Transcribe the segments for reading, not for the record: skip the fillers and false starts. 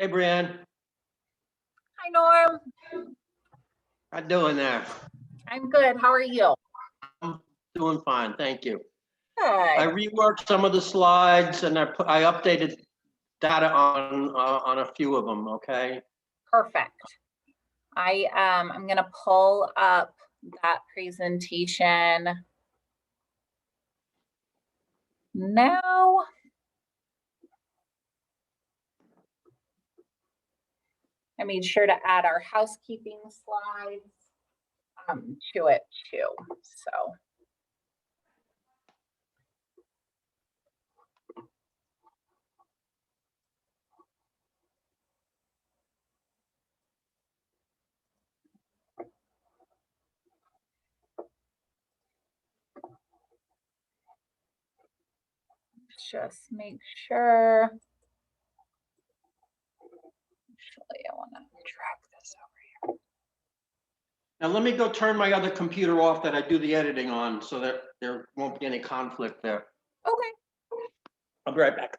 Hey, Brianne. Hi, Norm. How you doing there? I'm good. How are you? I'm doing fine, thank you. Good. I reworked some of the slides and I updated data on a few of them, okay? Perfect. I'm going to pull up that presentation now. I made sure to add our housekeeping slides to it too. So. Just make sure. Actually, I want to drag this over here. Now let me go turn my other computer off that I do the editing on so that there won't be any conflict there. Okay. I'll be right back.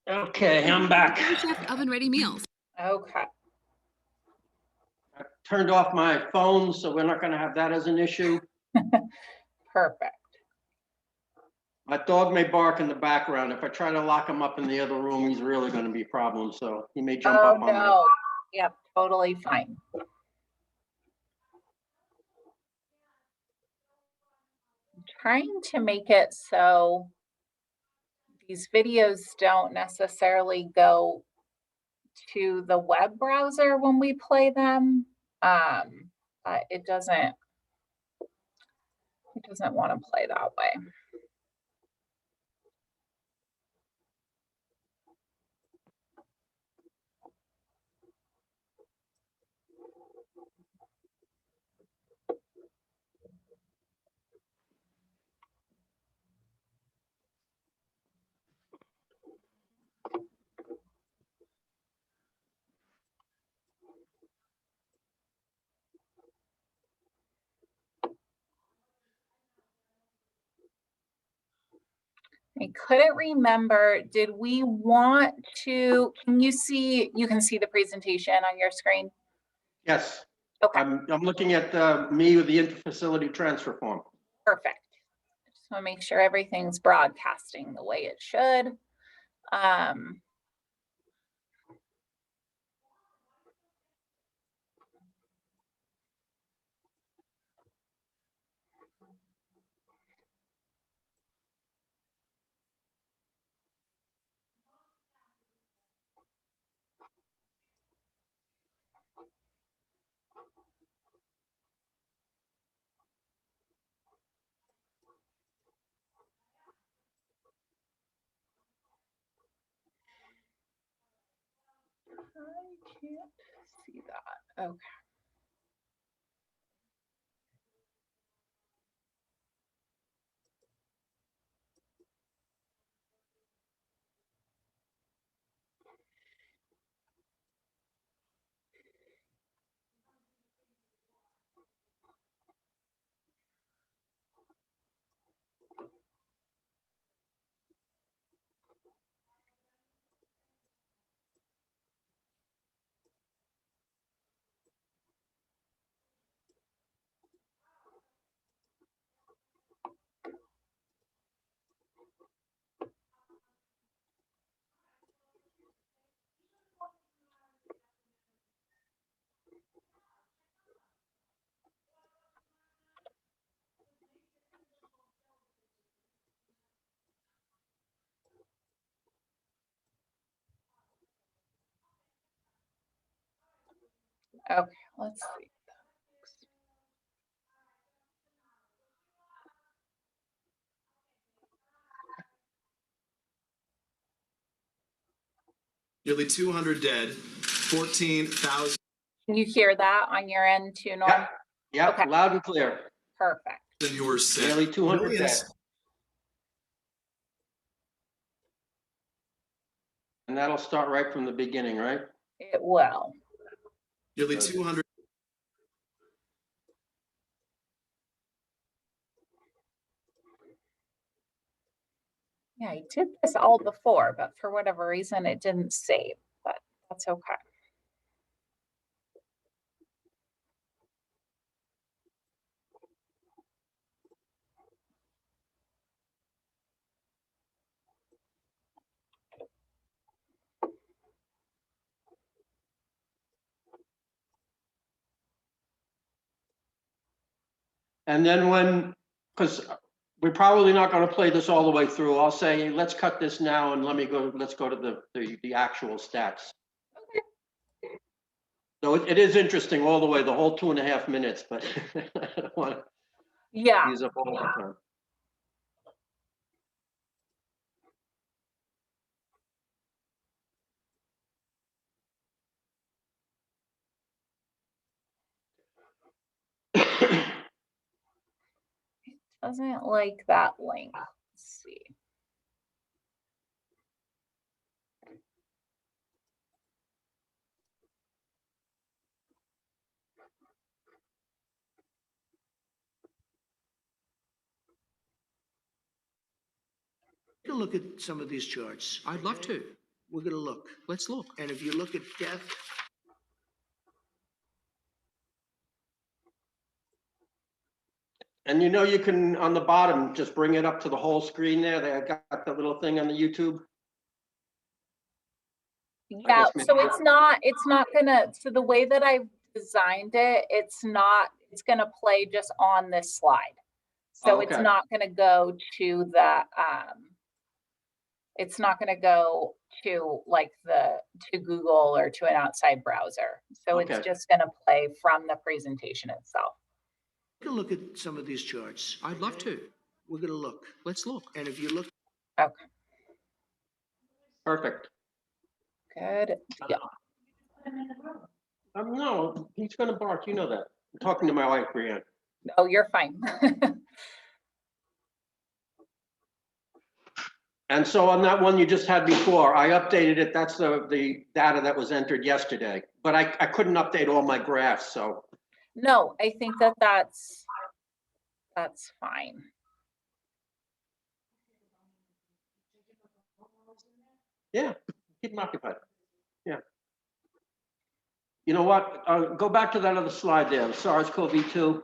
Okay, I'm back. Chef oven-ready meals. Okay. I turned off my phone, so we're not going to have that as an issue. Perfect. My dog may bark in the background. If I try to lock him up in the other room, he's really going to be a problem. So he may jump up on me. No. Yep, totally fine. I'm trying to make it so these videos don't necessarily go to the web browser when we play them. But it doesn't want to play that way. I couldn't remember, did we want to, you can see the presentation on your screen? Yes. Okay. I'm looking at me with the interfacility transfer form. Perfect. Just want to make sure everything's broadcasting the way it should. I can't see that. Okay. Okay, let's see. Nearly 200 dead, 14,000. Can you hear that on your end too, Norm? Yeah, Okay. loud and clear. Perfect. Yours said. Nearly 200 dead. Millions. And that'll start right from the beginning, right? It will. Nearly 200. Yeah, I did this all before, but for whatever reason, it didn't save, but that's okay. And then because we're probably not going to play this all the way through, I'll say, let's cut this now and let's go to the actual stats. Okay. So it is interesting all the way, the whole 2.5 minutes, but I don't want to use up all the time. Doesn't like that link. Let's see. Take a look at some of these charts. I'd love to. We're going to look. Let's look. And if you look at death, And you can, on the bottom, just bring it up to the whole screen there. They got the little thing on the YouTube. Yeah, maybe so it's not gonna, so the way that I've designed it, it's gonna play just on this slide. So it's Okay. not gonna go to the, it's not gonna go to like to Google or to an outside browser. So it's Okay. just gonna play from the presentation itself. take a look at some of these charts. I'd love to. We're going to look. Let's look. And if you look, Okay, Perfect. good deal. No, he's going to bark. You know that. I'm talking to my wife, Brianne. Oh, you're fine. And so on that one you just had before, I updated it. That's the data that was entered yesterday. But I couldn't update all my graphs, so. No, I think that's fine. Yeah, keep them occupied. Yeah. You know what? Go back to that other slide there, the SARS-CoV-2.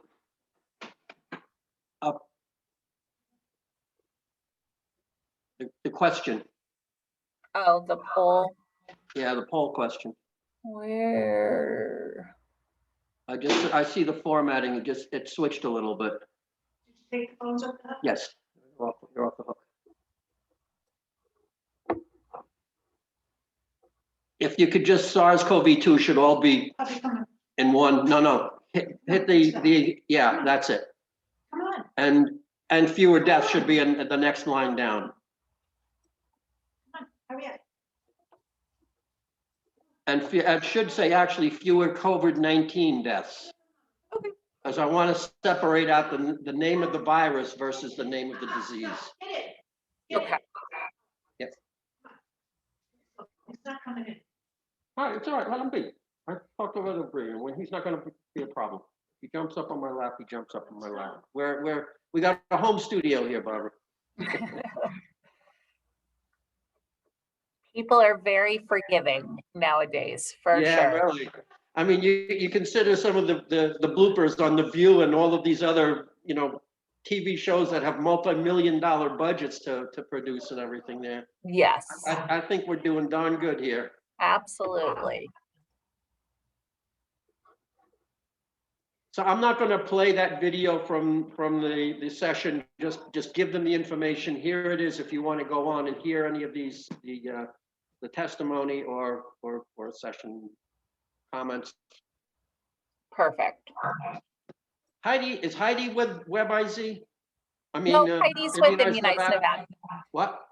Up. The question. Oh, the poll. Yeah, the poll question. Where? I see the formatting. It switched a little bit. Did you take phones of that? Yes. You're off the hook. If you could just SARS-CoV-2 should all be Okay, come on, in one. No. Hit the yeah, that's it. come on. And fewer deaths should be in the next line down. Hurry up. And it should say actually fewer COVID-19 deaths. Okay. Because I want to separate out the name of the virus versus the name of the disease. Get it. Okay. Yep. It's not coming in. All right, it's all right, let him be. I talked to other Bree, when he's not gonna be a problem. He jumps up on my lap, he jumps up on my lap. We got a home studio here, Barbara. People are very forgiving nowadays, for Yeah, sure. really. I mean, you consider some of the bloopers on The View and all of these other, TV shows that have multi-million-dollar budgets to produce and everything there. Yes, I think we're doing darn good here. absolutely. So I'm not gonna play that video from the session, just give them the information. Here it is if you want to go on and hear any of these, the testimony or session comments. Perfect. Is Heidi with WebIZ? I mean, No, Heidi's with Immunize Nevada. What?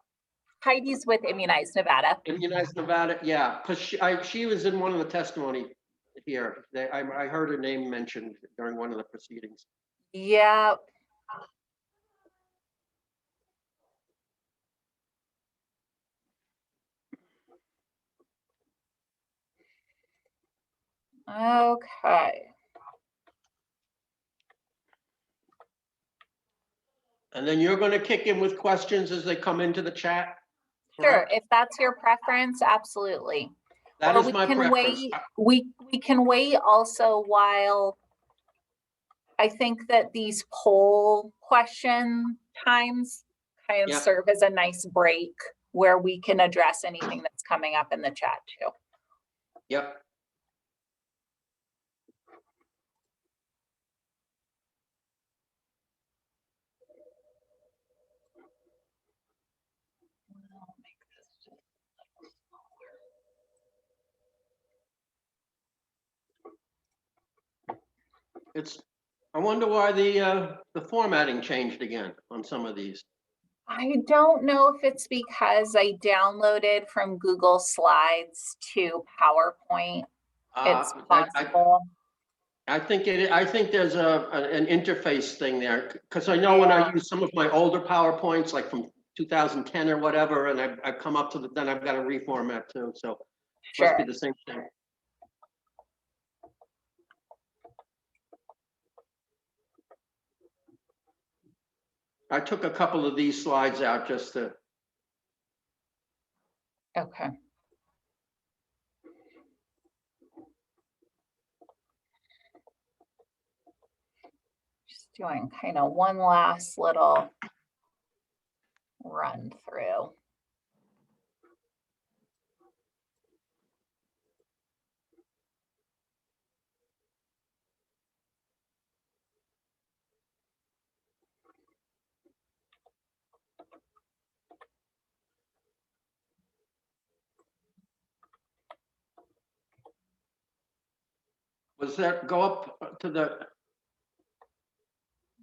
Heidi's with Immunize Nevada. Immunize Nevada, yeah, because she was in one of the testimony here. I heard her name mentioned during one of the proceedings. Yep. Okay. And then you're gonna kick in with questions as they come into the chat? Sure, correct? if that's your preference, absolutely. That Or is we my can preference. wait, we can wait also while I think that these poll question times kind of Yeah. serve as a nice break where we can address anything that's coming up in the chat too. Yep. I wonder why the formatting changed again on some of these. I don't know if it's because I downloaded from Google Slides to PowerPoint. It's possible. I think there's an interface thing there, because I know when I Yeah. use some of my older PowerPoints, like from 2010 or whatever, and I've come up to then I've got to reformat too, so must Sure. be the same thing. I took a couple of these slides out just to, Okay. Just doing kind of one last little run through. was that go up to the,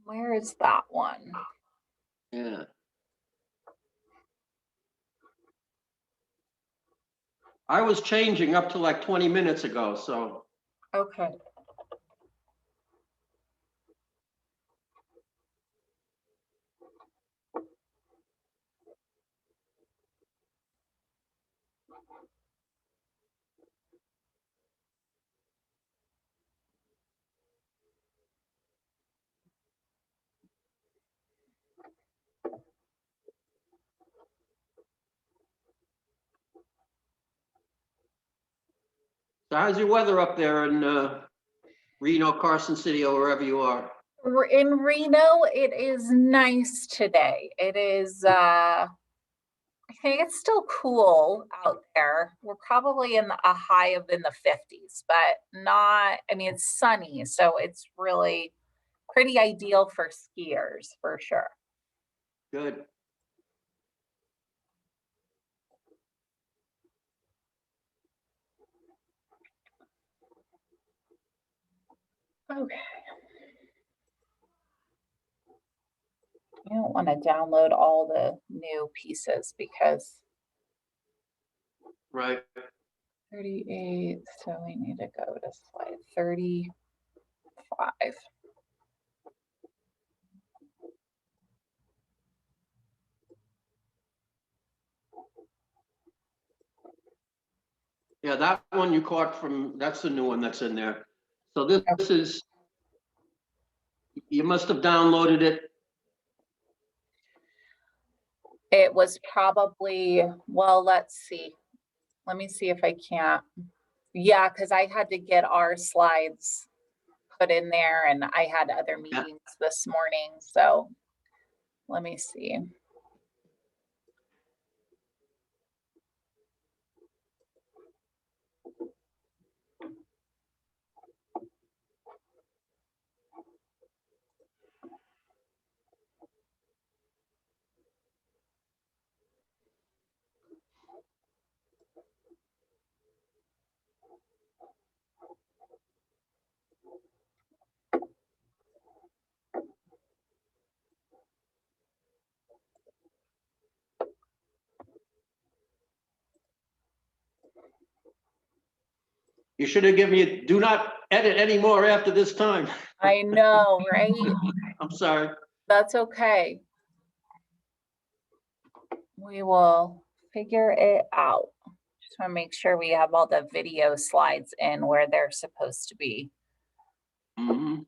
Where is that one? yeah. I was changing up to like 20 minutes ago, so. Okay. So how's your weather up there in Reno, Carson City, or wherever you are? In Reno, it is nice today. It is, I think it's still cool out there. We're probably in a high of in the 50s, but not, I mean, it's sunny, so it's really pretty ideal for skiers for sure. Good. Okay. I don't want to download all the new pieces because Right. 38, so we need to go to slide 35. Yeah, that one you caught from, that's the new one that's in there. So this is, you must have downloaded it. It was probably, well, let's see. Let me see if I can't. Yeah, because I had to get our slides put in there and I had other meetings this morning. So let me see. You should have given me, do not edit anymore after this time. I know, right? I'm sorry. That's okay. We will figure it out. Just want to make sure we have all the video slides in where they're supposed to be. Mhm.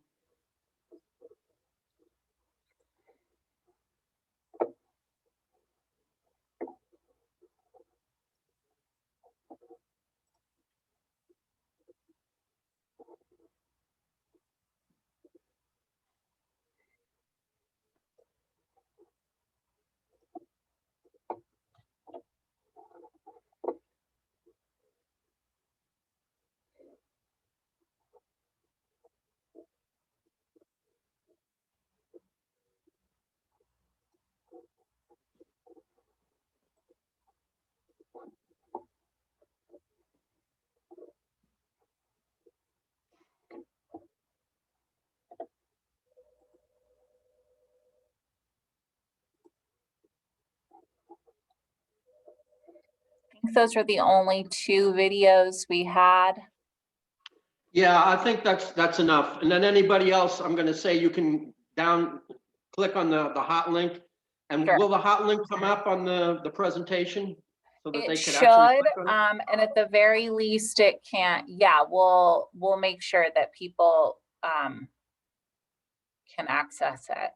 I think those are the only two videos we had. Yeah, I think that's enough. And then anybody else, I'm gonna say you can click on the hot link. And Sure. will the hot link come up on the presentation? So that It they could actually should, click on it? and at the very least it can't, yeah, we'll make sure that people can access it.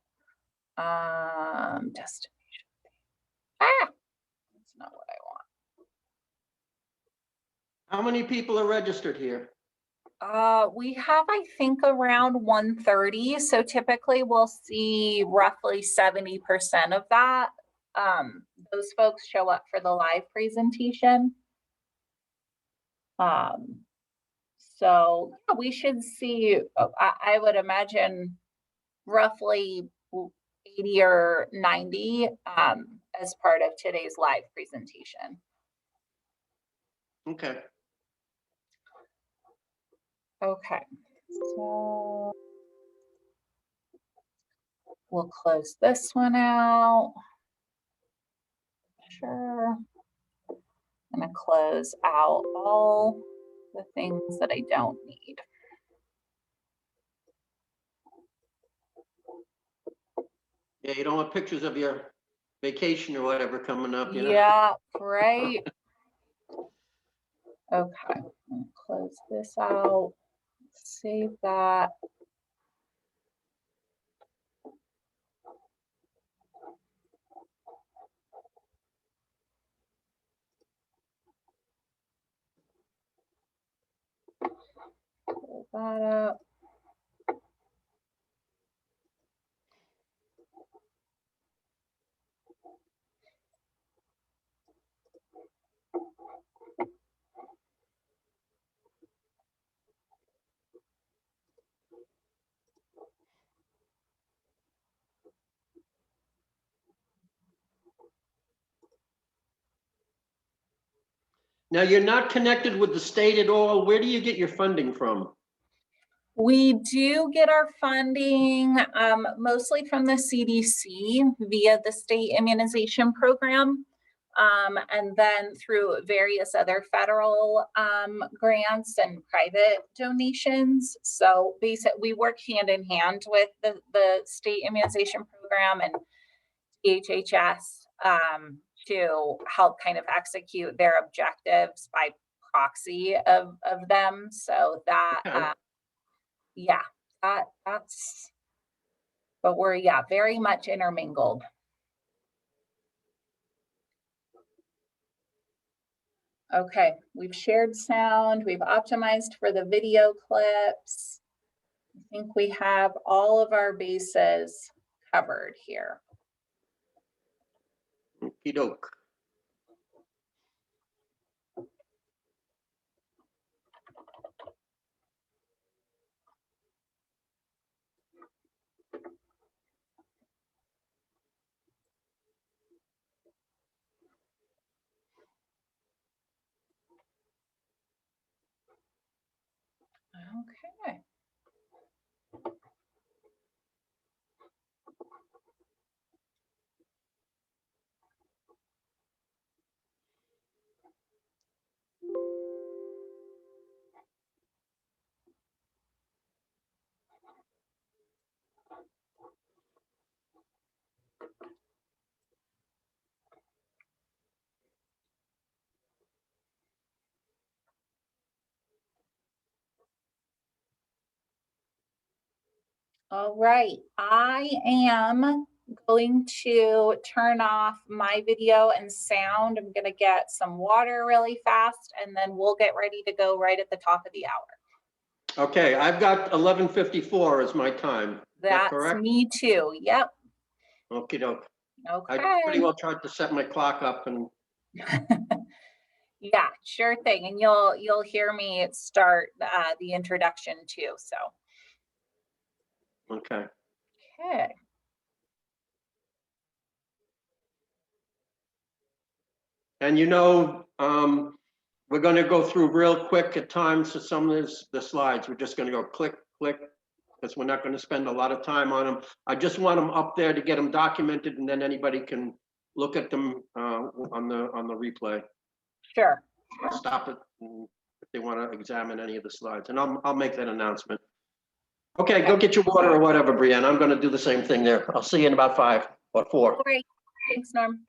Destination. That's not what I want. How many people are registered here? We have, I think, around 130. So typically we'll see roughly 70% of that. Those folks show up for the live presentation. So yeah, we should see, I would imagine roughly 80 or 90 as part of today's live presentation. Okay. Okay, so we'll close this one out. Sure. I'm gonna close out all the things that I don't need. Yeah, you don't want pictures of your vacation or whatever coming up, you know? Yeah, right. Okay, I'm gonna close this out, save that. Pull that up. Now, you're not connected with the state at all. Where do you get your funding from? We do get our funding mostly from the CDC via the state immunization program. And then through various other federal grants and private donations. So basically, we work hand in hand with the state immunization program and DHHS to help kind of execute their objectives by proxy of them. So that, Okay. yeah, that's, but we're, yeah, very much intermingled. Okay, we've shared sound, we've optimized for the video clips. I think we have all of our bases covered here. Okey-doke. Okay. All right, I am going to turn off my video and sound. I'm gonna get some water really fast and then we'll get ready to go right at the top of the hour. Okay, I've got 11:54 as my time. Is that That's correct? me too, yep, Okey-doke. I okay. pretty well tried to set my clock up and, Yeah, sure thing, and you'll hear me start the introduction too, so. okay. Okay. And we're gonna go through real quick at times to some of the slides. We're just gonna go click, click, because we're not gonna spend a lot of time on them. I just want them up there to get them documented, and then anybody can look at them on the replay. Sure. Stop it if they want to examine any of the slides, and I'll make that announcement. Okay, go get your water or whatever, Brianne. I'm gonna do the same thing there. I'll see you in about 5 or 4. All right, thanks, Norm.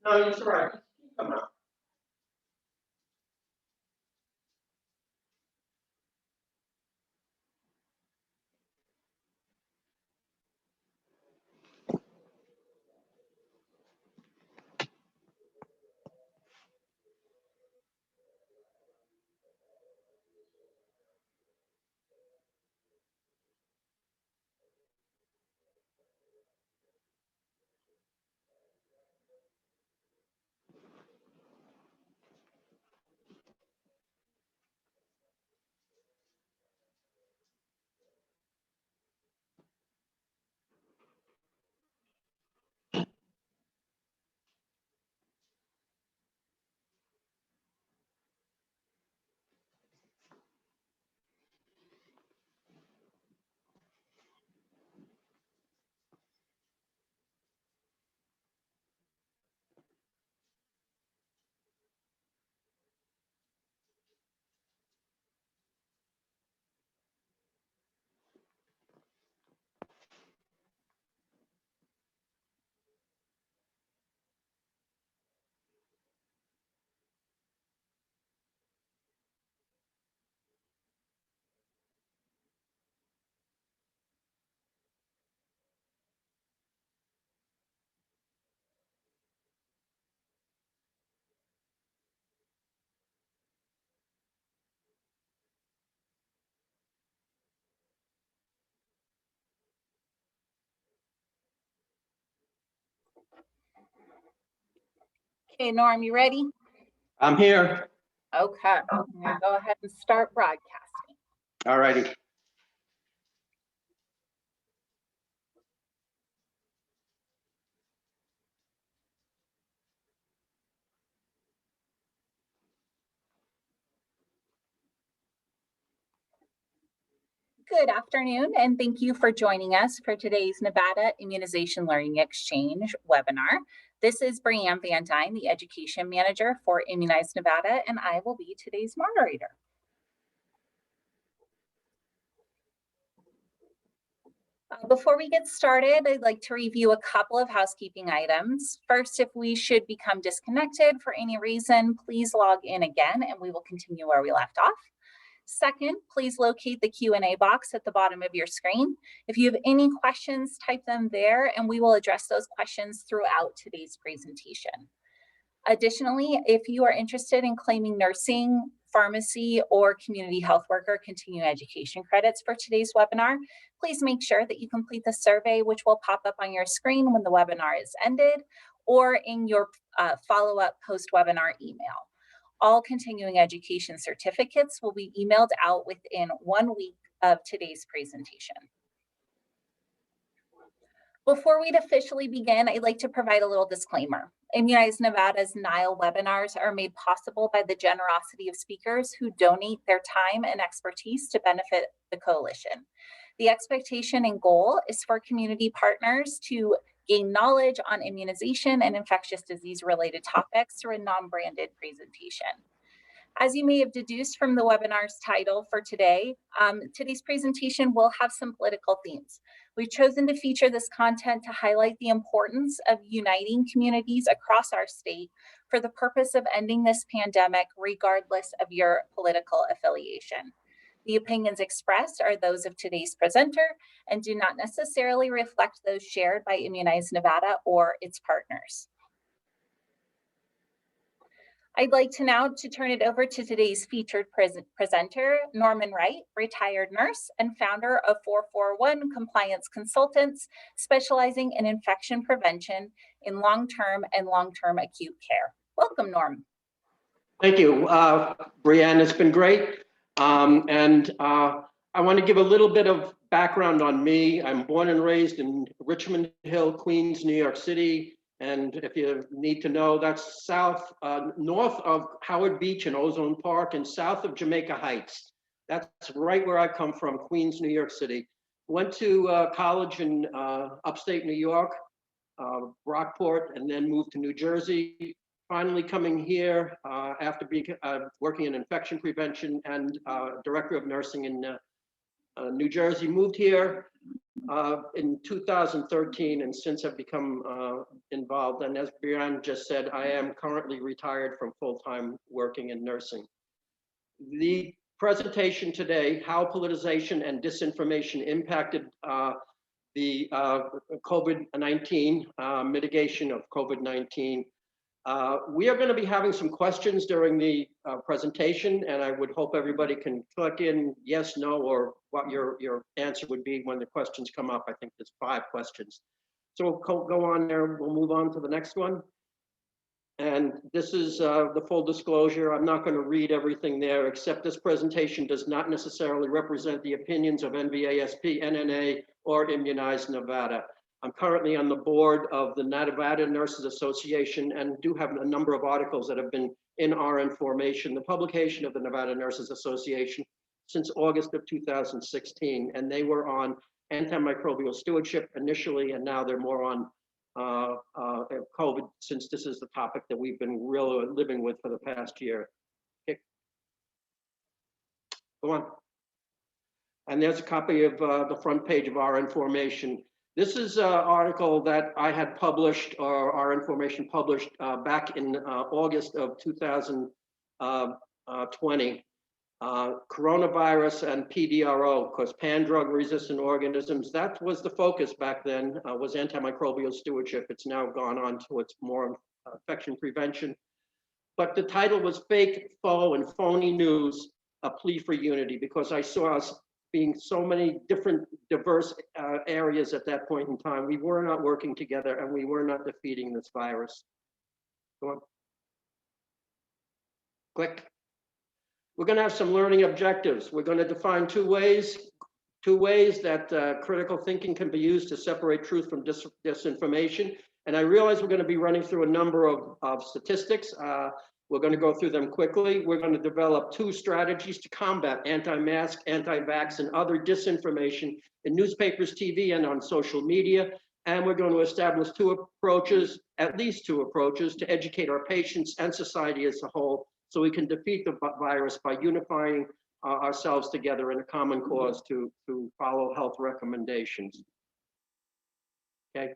No, it's all right. Come on. Okay, Norm, you ready? I'm here. Okay, I'm gonna go ahead and start broadcasting. All righty. Good afternoon, and thank you for joining us for today's Nevada Immunization Learning Exchange webinar. This is Brianne Van Dyne, the Education Manager for Immunize Nevada, and I will be today's moderator. Before we get started, I'd like to review a couple of housekeeping items. First, if we should become disconnected for any reason, please log in again and we will continue where we left off. Second, please locate the Q&A box at the bottom of your screen. If you have any questions, type them there and we will address those questions throughout today's presentation. Additionally, if you are interested in claiming nursing, pharmacy, or community health worker continuing education credits for today's webinar, please make sure that you complete the survey, which will pop up on your screen when the webinar is ended or in your follow-up post-webinar email. All continuing education certificates will be emailed out within 1 week of today's presentation. Before we officially begin, I'd like to provide a little disclaimer. Immunize Nevada's NILE webinars are made possible by the generosity of speakers who donate their time and expertise to benefit the coalition. The expectation and goal is for community partners to gain knowledge on immunization and infectious disease related topics through a non-branded presentation. As you may have deduced from the webinar's title for today, today's presentation will have some political themes. We've chosen to feature this content to highlight the importance of uniting communities across our state for the purpose of ending this pandemic, regardless of your political affiliation. The opinions expressed are those of today's presenter and do not necessarily reflect those shared by Immunize Nevada or its partners. I'd like to now turn it over to today's featured presenter, Norman Wright, retired nurse and founder of 441 Compliance Consultants, specializing in infection prevention in long-term and long-term acute care. Welcome, Norm. Thank you, Brianne. It's been great. I want to give a little bit of background on me. I'm born and raised in Richmond Hill, Queens, New York City. And if you need to know, that's north of Howard Beach and Ozone Park and south of Jamaica Heights. That's right where I come from, Queens, New York City. Went to college in upstate New York, Rockport, and then moved to New Jersey. Finally coming here after being working in infection prevention and director of nursing in New Jersey. Moved here in 2013, and since have become involved. And as Brian just said, I am currently retired from full-time working in nursing. The presentation today, how politicization and disinformation impacted the COVID-19, mitigation of COVID-19. We are going to be having some questions during the presentation, and I would hope everybody can click in yes, no, or what your answer would be when the questions come up. I think there's 5 questions. So we'll go on there. We'll move on to the next one. And this is the full disclosure. I'm not going to read everything there, except this presentation does not necessarily represent the opinions of NVASP, NNA, or Immunize Nevada. I'm currently on the board of the Nevada Nurses Association and do have a number of articles that have been in our information, the publication of the Nevada Nurses Association since August of 2016. And they were on antimicrobial stewardship initially, and now they're more on COVID, since this is the topic that we've been really living with for the past year. Okay. Go on. And there's a copy of the front page of our information. This is an article that I had published, or our information published back in August of 2020. Coronavirus and PDRO, because pan-drug resistant organisms, that was the focus back then, was antimicrobial stewardship. It's now gone on to its more infection prevention. But the title was Fake, Faux, and Phony News, a Plea for Unity, because I saw us being so many different diverse areas at that point in time. We were not working together and we were not defeating this virus. Go on. Click. We're going to have some learning objectives. We're going to define two ways that critical thinking can be used to separate truth from disinformation. And I realize we're going to be running through a number of statistics. We're going to go through them quickly. We're going to develop 2 strategies to combat anti-mask, anti-vax, and other disinformation in newspapers, TV, and on social media. And we're going to establish 2 approaches, at least 2 approaches, to educate our patients and society as a whole, so we can defeat the virus by unifying ourselves together in a common cause to follow health recommendations. Okay.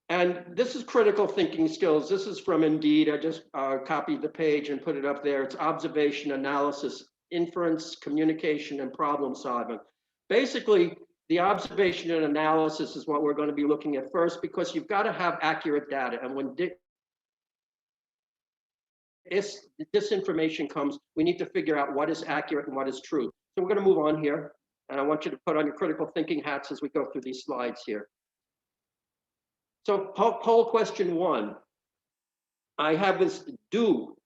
And this is critical thinking skills. This is from Indeed. I just copied the page and put it up there. It's observation, analysis, inference, communication, and problem solving. Basically, the observation and analysis is what we're going to be looking at first, because you've got to have accurate data. And when disinformation comes, we need to figure out what is accurate and what is true. So we're going to move on here, and I want you to put on your critical thinking hats as we go through these slides here. So poll question 1, I have this do,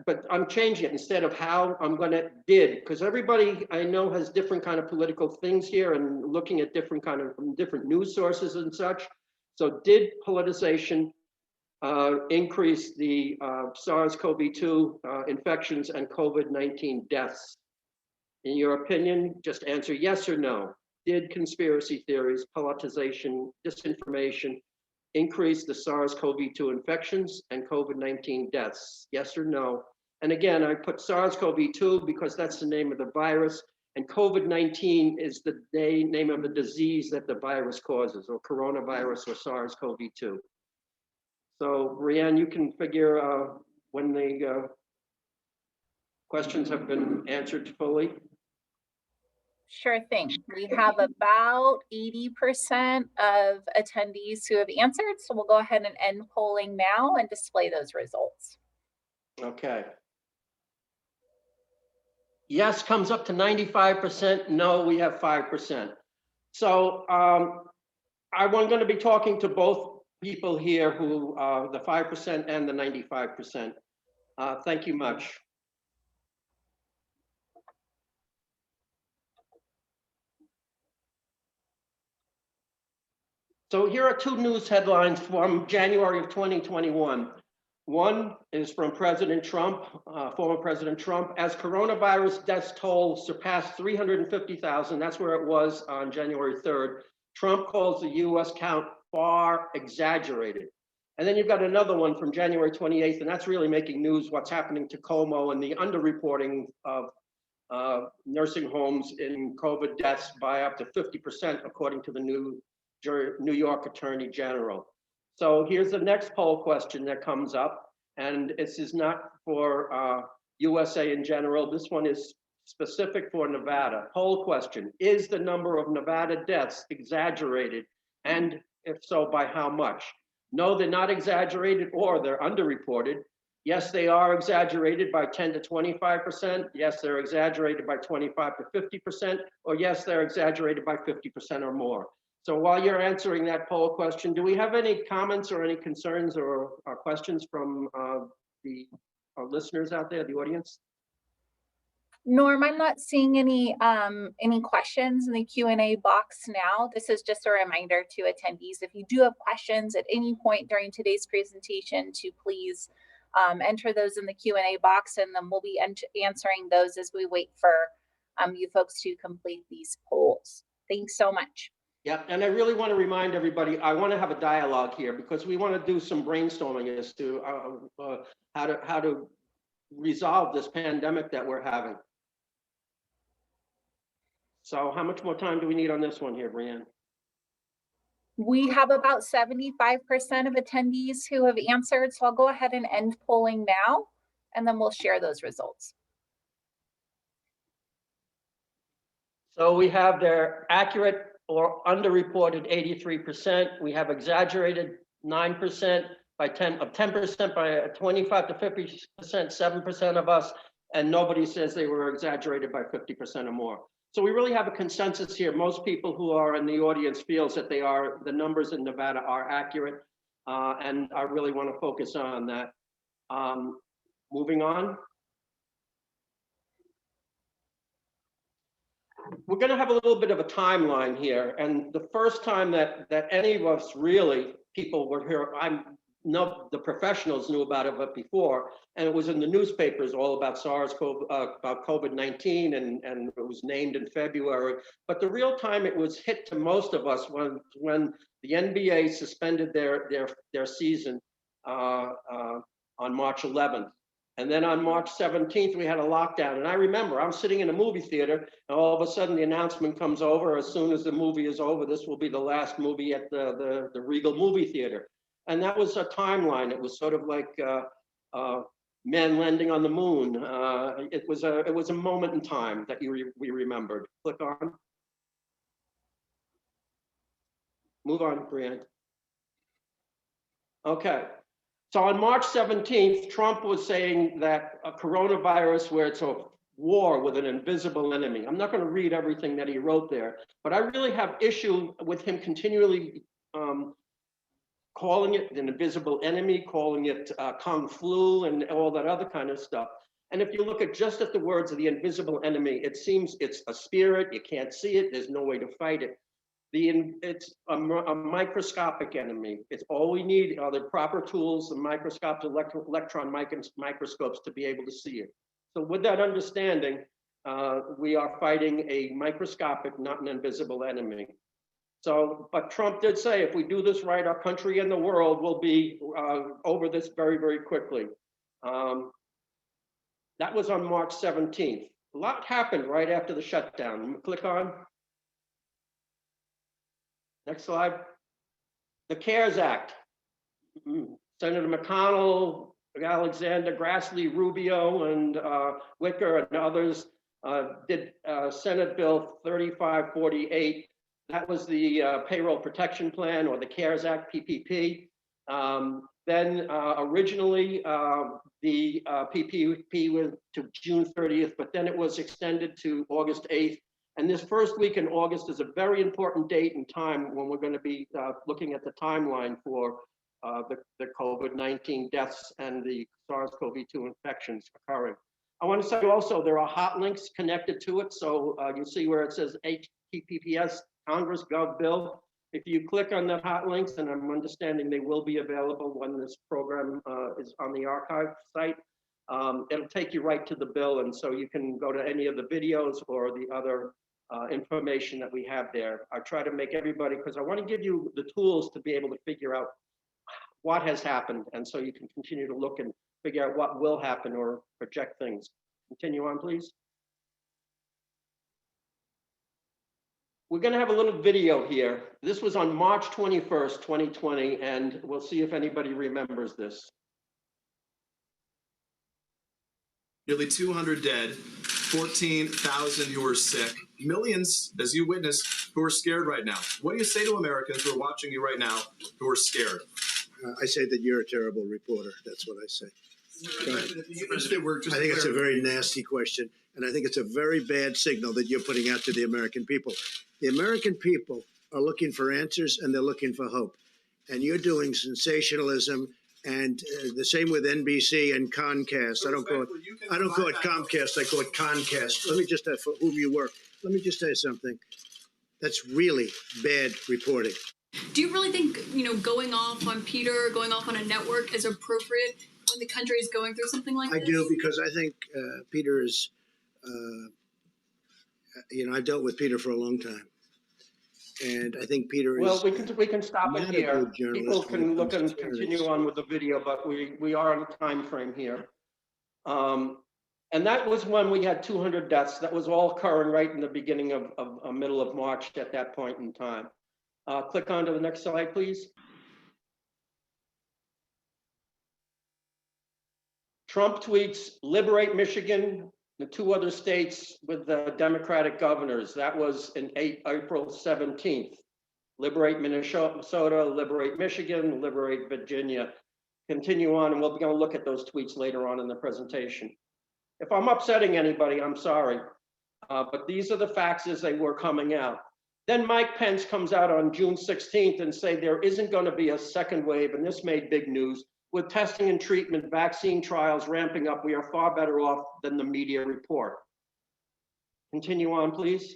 but I'm changing it. Instead of how, I'm going to did, because everybody I know has different kind of political things here and looking at different news sources and such. So did politicization increase the SARS-CoV-2 infections and COVID-19 deaths? In your opinion, just answer yes or no. Did conspiracy theories, politicization, disinformation increase the SARS-CoV-2 infections and COVID-19 deaths? Yes or no? And again, I put SARS-CoV-2 because that's the name of the virus, and COVID-19 is the name of the disease that the virus causes, or coronavirus or SARS-CoV-2. So, Brianne, you can figure when the questions have been answered fully. Sure thing. We have about 80% of attendees who have answered, so we'll go ahead and end polling now and display those results. Okay. Yes comes up to 95%. No, we have 5%. So I'm going to be talking to both people here who the 5% and the 95%. Thank you much. So here are 2 news headlines from January of 2021. One is from President Trump, former President Trump, as coronavirus deaths toll surpassed 350,000. That's where it was on January 3rd. Trump calls the US count far exaggerated. And then you've got another one from January 28th, and that's really making news, what's happening to Como and the underreporting of nursing homes in COVID deaths by up to 50%, according to the New York Attorney General. So here's the next poll question that comes up, and this is not for USA in general. This one is specific for Nevada. Poll question: is the number of Nevada deaths exaggerated, and if so, by how much? No, they're not exaggerated, or they're underreported. Yes, they are exaggerated by 10 to 25%. Yes, they're exaggerated by 25 to 50%, or yes, they're exaggerated by 50% or more. So while you're answering that poll question, do we have any comments or any concerns or questions from our listeners out there, the audience? Norm, I'm not seeing any questions in the Q&A box now. This is just a reminder to attendees, if you do have questions at any point during today's presentation, to please enter those in the Q&A box, and then we'll be answering those as we wait for you folks to complete these polls. Thanks so much. Yeah, and I really want to remind everybody, I want to have a dialogue here, because we want to do some brainstorming as to how to resolve this pandemic that we're having. So how much more time do we need on this one here, Brianne? We have about 75% of attendees who have answered, so I'll go ahead and end polling now, and then we'll share those results. So we have their accurate or underreported 83%. We have exaggerated 9% by 10% by 25 to 50%, 7% of us, and nobody says they were exaggerated by 50% or more. So we really have a consensus here. Most people who are in the audience feels that the numbers in Nevada are accurate, and I really want to focus on that. Moving on. We're going to have a little bit of a timeline here, and the first time that any of us really, people were here, the professionals knew about it but before, and it was in the newspapers all about about COVID-19, and it was named in February. But the real time it was hit to most of us when the NBA suspended their season on March 11th. And then on March 17th, we had a lockdown. And I remember I'm sitting in a movie theater, and all of a sudden the announcement comes over: as soon as the movie is over, this will be the last movie at the Regal movie theater. And that was a timeline. It was sort of like men landing on the moon. It was a moment in time that we remembered. Click on. Move on, Brianne. Okay. So on March 17th, Trump was saying that a coronavirus, where it's a war with an invisible enemy. I'm not going to read everything that he wrote there, but I really have issue with him continually calling it an invisible enemy, calling it Kung Flu and all that other kind of stuff. And if you look at just at the words of the invisible enemy, it seems it's a spirit. You can't see it. There's no way to fight it. It's a microscopic enemy. It's all we need are the proper tools, the microscopes, electron microscopes, to be able to see it. So with that understanding, we are fighting a microscopic, not an invisible enemy. So, but Trump did say, if we do this right, our country and the world will be over this very, very quickly. That was on March 17th. A lot happened right after the shutdown. Click on. Next slide. The CARES Act. Senator McConnell, Alexander, Grassley, Rubio, and Wicker, and others did Senate Bill 3548. That was the Payroll Protection Plan, or the CARES Act, PPP. Then originally the PPP went to June 30th, but then it was extended to August 8th. And this first week in August is a very important date and time when we're going to be looking at the timeline for the COVID-19 deaths and the SARS-CoV-2 infections occurring. I want to say also there are hot links connected to it. So you'll see where it says HTTPS Congress Gov Bill. If you click on the hot links, and I'm understanding they will be available when this program is on the archive site, it'll take you right to the bill. And so you can go to any of the videos or the other information that we have there. I try to make everybody, because I want to give you the tools to be able to figure out what has happened, and so you can continue to look and figure out what will happen or project things. Continue on, please. We're going to have a little video here. This was on March 21st, 2020, and we'll see if anybody remembers this. Nearly 200 dead, 14,000 who are sick, millions, as you witnessed, who are scared right now. What do you say to Americans who are watching you right now who are scared? I say that you're a terrible reporter. That's what I say. Go ahead. I think it's a very nasty question, and I think it's a very bad signal that you're putting out to the American people. The American people are looking for answers, and they're looking for hope. And you're doing sensationalism, and the same with NBC and Comcast. I don't call it Comcast. I call it Concast. Let me just for whom you work. Let me just say something. That's really bad reporting. Do you really think, going off on Peter, going off on a network is appropriate when the country is going through something like this? I do, because I think Peter is, I've dealt with Peter for a long time. And I think Peter is. Well, we can stop it not a here. good journalist People when can it look comes and to continue fairness. on with the video, but we are on a time frame here. And that was when we had 200 deaths. That was all occurring right in the beginning of middle of March at that point in time. Click on to the next slide, please. Trump tweets, liberate Michigan, the two other states with the Democratic governors. That was in April 17th. Liberate Minnesota, liberate Michigan, liberate Virginia. Continue on, and we're going to look at those tweets later on in the presentation. If I'm upsetting anybody, I'm sorry. But these are the facts as they were coming out. Then Mike Pence comes out on June 16th and say there isn't going to be a second wave, and this made big news. With testing and treatment, vaccine trials ramping up, we are far better off than the media report. Continue on, please.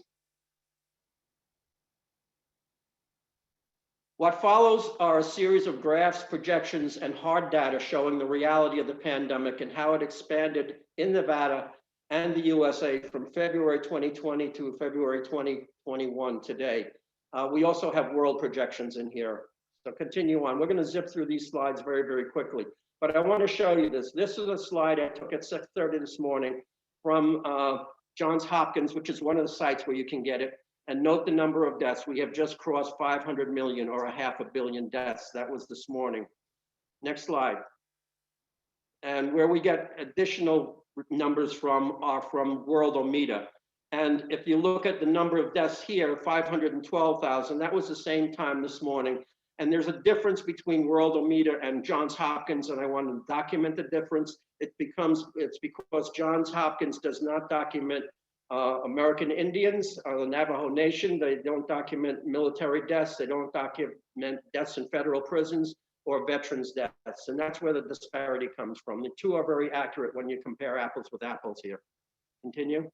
What follows are a series of graphs, projections, and hard data showing the reality of the pandemic and how it expanded in Nevada and the USA from February 2020 to February 2021 today. We also have world projections in here. So continue on. We're going to zip through these slides very, very quickly. But I want to show you this. This is a slide I took at 6:30 this morning from Johns Hopkins, which is one of the sites where you can get it. And note the number of deaths. We have just crossed 500 million, or 500 million deaths. That was this morning. Next slide. And where we get additional numbers from are from Worldometer. And if you look at the number of deaths here, 512,000, that was the same time this morning. And there's a difference between Worldometer and Johns Hopkins, and I want to document the difference. It's because Johns Hopkins does not document American Indians, the Navajo Nation. They don't document military deaths. They don't document deaths in federal prisons or veterans' deaths. And that's where the disparity comes from. The two are very accurate when you compare apples with apples here. Continue.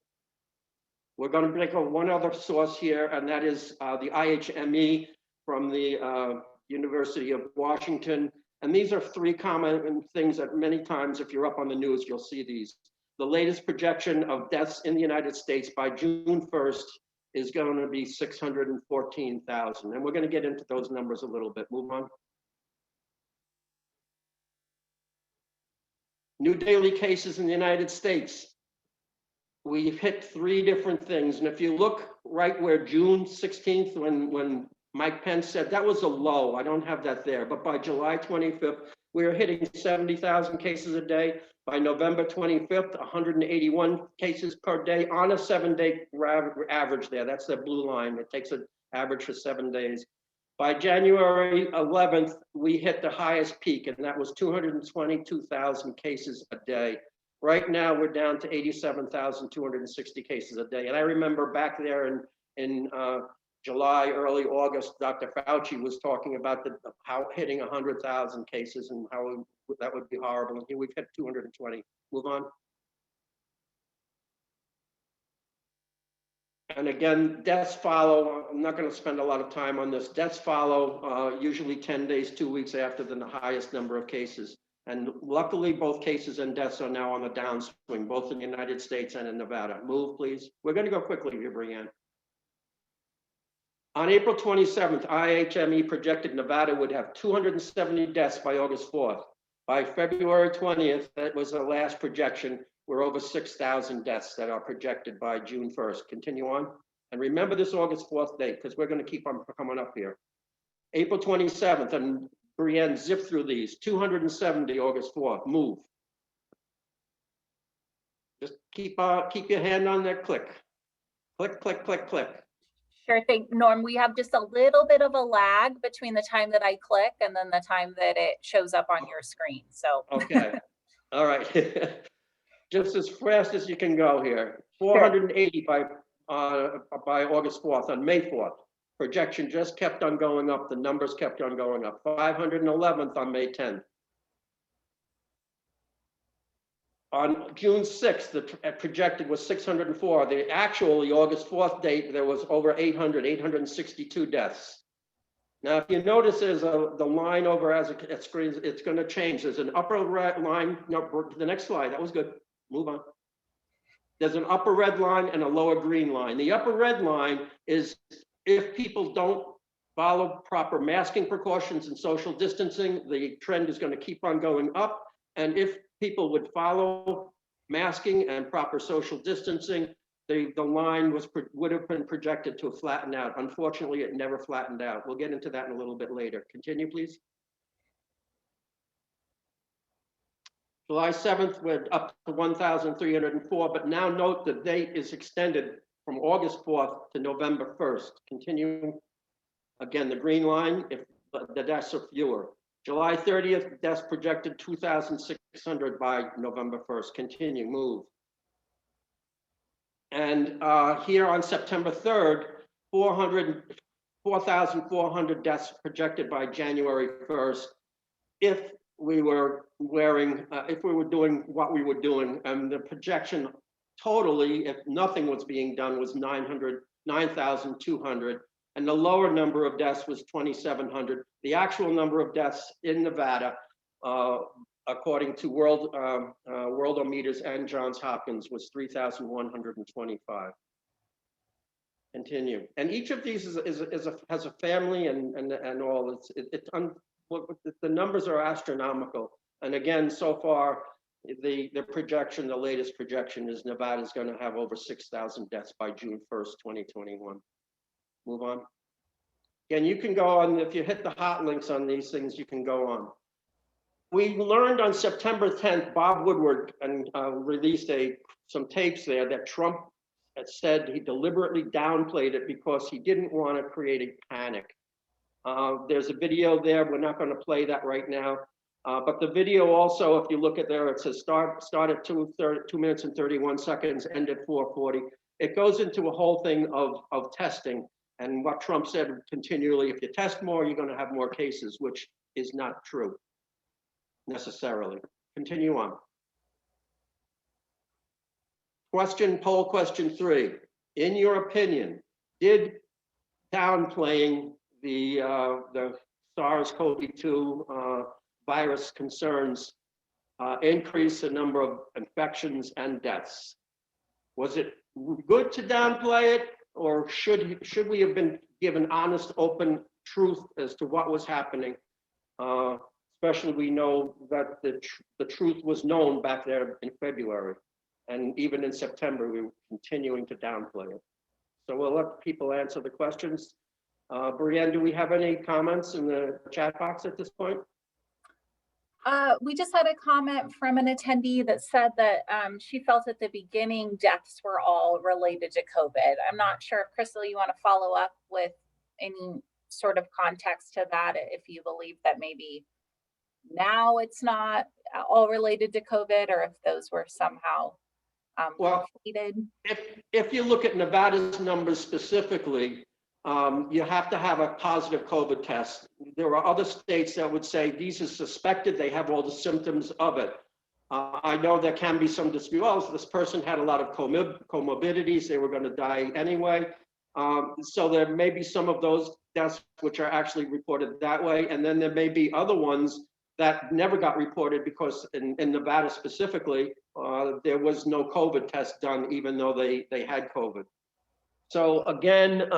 We're going to take one other source here, and that is the IHME from the University of Washington. And these are three common things that many times, if you're up on the news, you'll see these. The latest projection of deaths in the United States by June 1st is going to be 614,000. And we're going to get into those numbers a little bit. Move on. New daily cases in the United States. We've hit three different things. And if you look right where June 16th, when Mike Pence said that was a low, I don't have that there, but by July 25th, we were hitting 70,000 cases a day. By November 25th, 181 cases per day on a 7-day average there. That's the blue line. It takes an average for 7 days. By January 11th, we hit the highest peak, and that was 222,000 cases a day. Right now, we're down to 87,260 cases a day. And I remember back there in July, early August, Dr. Fauci was talking about how hitting 100,000 cases and how that would be horrible. And here we've hit 220. Move on. And again, deaths follow. I'm not going to spend a lot of time on this. Deaths follow usually 10 days, 2 weeks after the highest number of cases. And luckily, both cases and deaths are now on the downswing, both in the United States and in Nevada. Move, please. We're going to go quickly here, Brianne. On April 27th, IHME projected Nevada would have 270 deaths by August 4th. By February 20th, that was the last projection, we're over 6,000 deaths that are projected by June 1st. Continue on. And remember this August 4th date, because we're going to keep on coming up here. April 27th, and Brienne, zip through these, 270 August 4th, move. Just keep your hand on that click. Click, click, click, click. Sure thing, Norm. We have just a little bit of a lag between the time that I click and then the time that it shows up on your screen. So Okay, all right. Just as fast as you can go here. 480 by August 4th, on May 4th. Projection just kept on going up. The numbers kept on going up. 511th on May 10th. On June 6th, the projected was 604. The actual, the August 4th date, there was over 862 deaths. Now, if you notice, there's the line over as it screens, it's going to change. There's an upper red line. No, the next slide. That was good. Move on. There's an upper red line and a lower green line. The upper red line is if people don't follow proper masking precautions and social distancing, the trend is going to keep on going up. And if people would follow masking and proper social distancing, the line would have been projected to flatten out. Unfortunately, it never flattened out. We'll get into that in a little bit later. Continue, please. July 7th, we're up to 1,304, but now note the date is extended from August 4th to November 1st. Continuing, again, the green line, if the deaths are fewer. July 30th, deaths projected 2,600 by November 1st. Continue, move. And here on September 3rd, 4,400 deaths projected by January 1st. If we were doing what we were doing, and the projection totally, if nothing was being done, was 9,200. And the lower number of deaths was 2,700. The actual number of deaths in Nevada, according to Worldometers and Johns Hopkins, was 3,125. Continue. And each of these has a family and all. The numbers are astronomical. And again, so far, the projection, the latest projection is Nevada is going to have over 6,000 deaths by June 1st, 2021. Move on. Again, you can go on, if you hit the hot links on these things, you can go on. We learned on September 10th, Bob Woodward released some tapes there that Trump had said he deliberately downplayed it because he didn't want to create a panic. There's a video there. We're not going to play that right now. But the video also, if you look at there, it says start at 2 minutes and 31 seconds, end at 4:40. It goes into a whole thing of testing. And what Trump said continually, if you test more, you're going to have more cases, which is not true necessarily. Continue on. Poll question 3. In your opinion, did downplaying the SARS-CoV-2 virus concerns increase the number of infections and deaths? Was it good to downplay it, or should we have been given honest, open truth as to what was happening? Especially we know that the truth was known back there in February, and even in September we were continuing to downplay it. So we'll let people answer the questions. Brienne, do we have any comments in the chat box at this point? We just had a comment from an attendee that said that she felt at the beginning deaths were all related to COVID. I'm not sure if Crystal, you want to follow up with any sort of context to that, if you believe that maybe now it's not all related to COVID, or if those were somehow conflated. If you look at Nevada's numbers specifically, you have to have a positive COVID test. There are other states that would say these are suspected, they have all the symptoms of it. I know there can be some dispute. Well, this person had a lot of comorbidities, they were going to die anyway. So there may be some of those deaths which are actually reported that way. And then there may be other ones that never got reported because in Nevada specifically, there was no COVID test done, even though they had COVID. So again,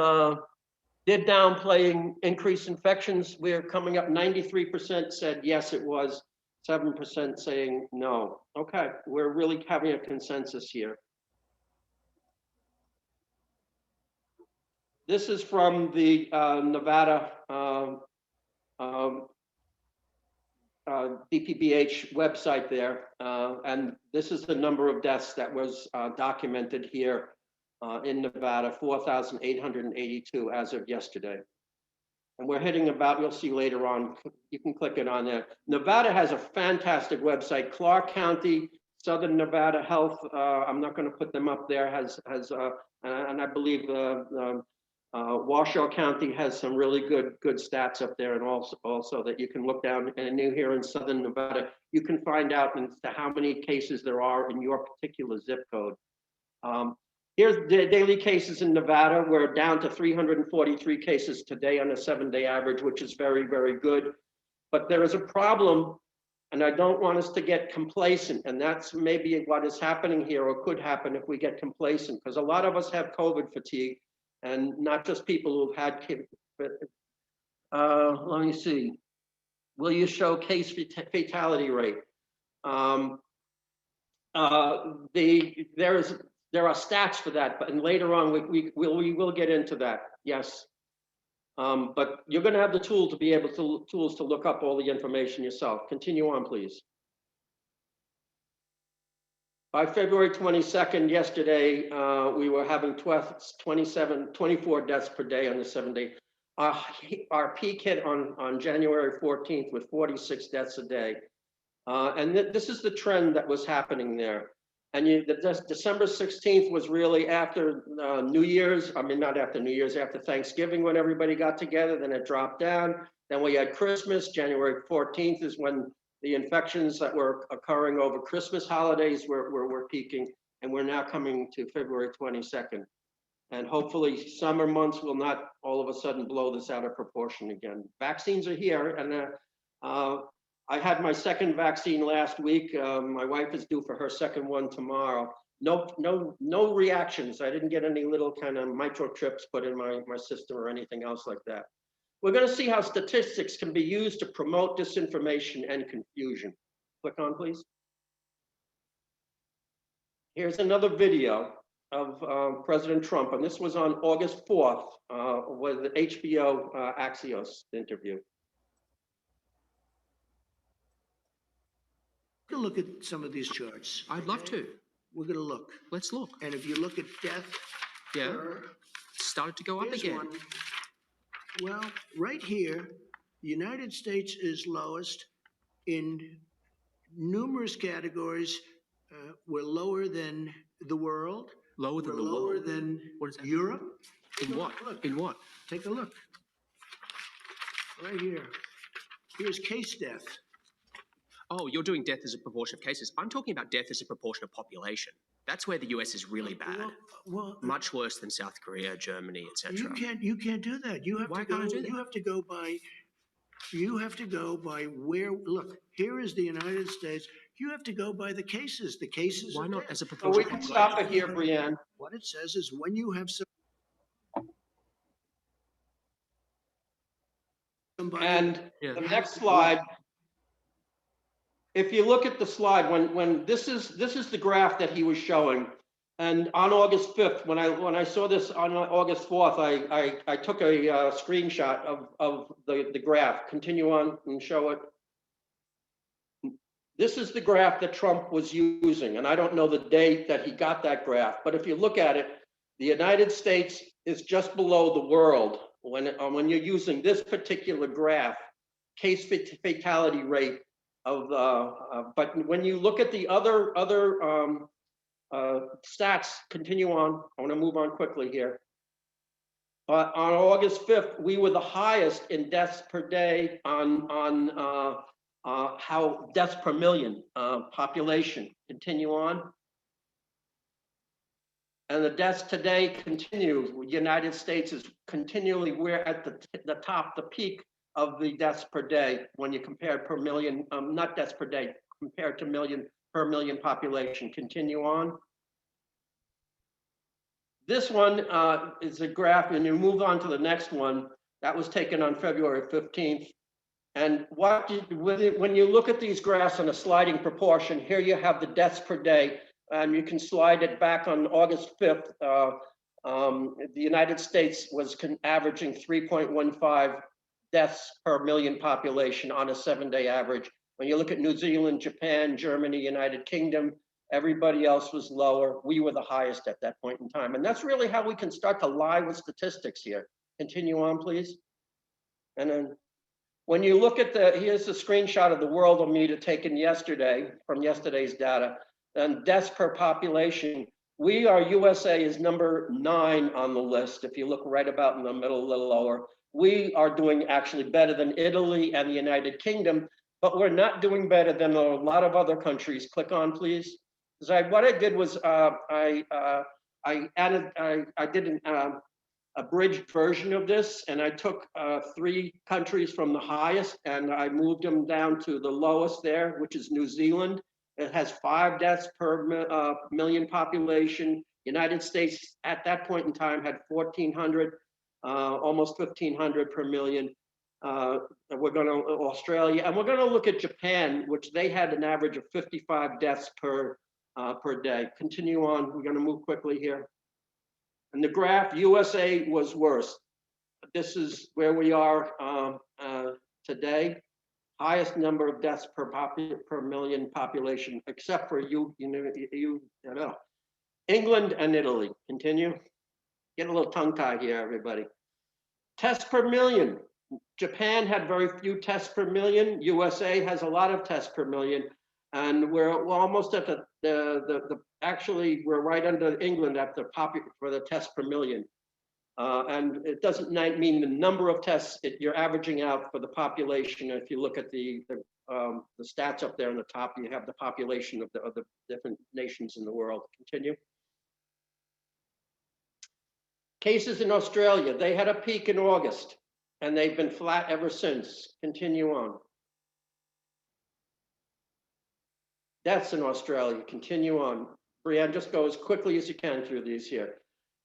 did downplaying increased infections. We're coming up 93% said yes, it was, 7% saying no. Okay, we're really having a consensus here. This is from the Nevada DPBH website there, and this is the number of deaths that was documented here in Nevada, 4,882 as of yesterday. And we're hitting about, you'll see later on, you can click it on there. Nevada has a fantastic website. Clark County, Southern Nevada Health, I'm not going to put them up there, and I believe Washoe County has some really good stats up there, and also that you can look down, and here in Southern Nevada, you can find out as to how many cases there are in your particular zip code. Here's the daily cases in Nevada. We're down to 343 cases today on a 7-day average, which is very, very good. But there is a problem, and I don't want us to get complacent, and that's maybe what is happening here, or could happen if we get complacent, because a lot of us have COVID fatigue, and not just people who've had let me see. Will you show case fatality rate? There are stats for that, but and later on we will get into that. Yes, but you're going to have the tool to be able to tools to look up all the information yourself. Continue on, please. By February 22nd, yesterday, we were having 24 deaths per day on the 7-day. Our peak hit on January 14th with 46 deaths a day. And this is the trend that was happening there. And December 16th was really after New Year's. I mean, not after New Year's, after Thanksgiving when everybody got together, then it dropped down. Then we had Christmas. January 14th is when the infections that were occurring over Christmas holidays were peaking. And we're now coming to February 22nd. And hopefully summer months will not all of a sudden blow this out of proportion again. Vaccines are here, and I had my second vaccine last week. My wife is due for her second one tomorrow. No reactions. I didn't get any little kind of microchips put in my system or anything else like that. We're going to see how statistics can be used to promote disinformation and confusion. Click on, please. Here's another video of President Trump, and this was on August 4th with the HBO Axios interview. Take a look at some of these charts. I'd love to. We're gonna look. Let's look. And if you look at death, Yeah. per- It's started to go up here's again. one. Well, right here, the United States is lowest in numerous categories. We're lower than the world. Lower than We're the lower world. than What is that? Europe. In Look, what? look. In what? Take a look. Right here. Here's case death. Oh, you're doing death as a proportion of cases. I'm talking about death as a proportion of population. That's where the US is really bad. Well, Much worse than South Korea, Germany, etc. you can't do that. You have Why to go. can't I do that? You have to go by. You have to go by where. Look, here is the United States. You have to go by the cases. The cases. Why of not death. as a So proportion we of can population? stop it here, Brianne. What it says is when you have somebody. And Yeah. the next slide, if you look at the slide, when this is the graph that he was showing, and on August 5th, when I saw this on August 4th, I took a screenshot of the graph. Continue on and show it. This is the graph that Trump was using, and I don't know the date that he got that graph, but if you look at it, the United States is just below the world when you're using this particular graph, case fatality rate of but when you look at the other stats, continue on. I want to move on quickly here. On August 5th, we were the highest in deaths per day on how deaths per million population. Continue on. And the deaths today continue. The United States is continually, we're at the top, the peak of the deaths per day when you compare per million, not deaths per day, compared to per million population. Continue on. This one is a graph, and you move on to the next one. That was taken on February 15th. And when you look at these graphs in a sliding proportion, here you have the deaths per day, and you can slide it back on August 5th. The United States was averaging 3.15 deaths per million population on a 7-day average. When you look at New Zealand, Japan, Germany, United Kingdom, everybody else was lower. We were the highest at that point in time. And that's really how we can start to lie with statistics here. Continue on, please. And then when you look at here's the screenshot of the Worldometer taken yesterday from yesterday's data, and deaths per population. Our USA is number 9 on the list. If you look right about in the middle, a little lower, we are doing actually better than Italy and the United Kingdom, but we're not doing better than a lot of other countries. Click on, please. Because what I did was I did an abridged version of this, and I took 3 countries from the highest and I moved them down to the lowest there, which is New Zealand. It has 5 deaths per million population. United States at that point in time had 1,400, almost 1,500 per million. We're going to Australia, and we're going to look at Japan, which they had an average of 55 deaths per day. Continue on. We're going to move quickly here. And the graph, USA was worse. This is where we are today. Highest number of deaths per million population, except for England and Italy. Continue. Get a little tongue-tied here, everybody. Tests per million. Japan had very few tests per million. USA has a lot of tests per million. And we're almost at actually, we're right under England at for the tests per million. And it doesn't mean the number of tests you're averaging out for the population. If you look at the stats up there on the top, you have the population of the different nations in the world. Continue. Cases in Australia, they had a peak in August, and they've been flat ever since. Continue on. Deaths in Australia, continue on. Brianne, just go as quickly as you can through these here.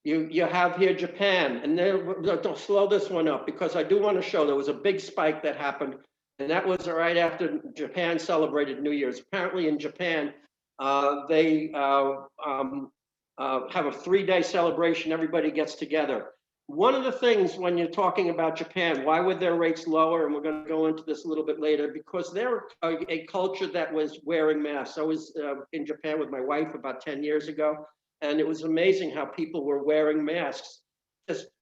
You have here Japan, and don't slow this one up because I do want to show there was a big spike that happened, and that was right after Japan celebrated New Year's. Apparently in Japan, they have a 3-day celebration, everybody gets together. One of the things when you're talking about Japan, why were their rates lower? And we're going to go into this a little bit later, because they're a culture that was wearing masks. I was in Japan with my wife about 10 years ago, and it was amazing how people were wearing masks,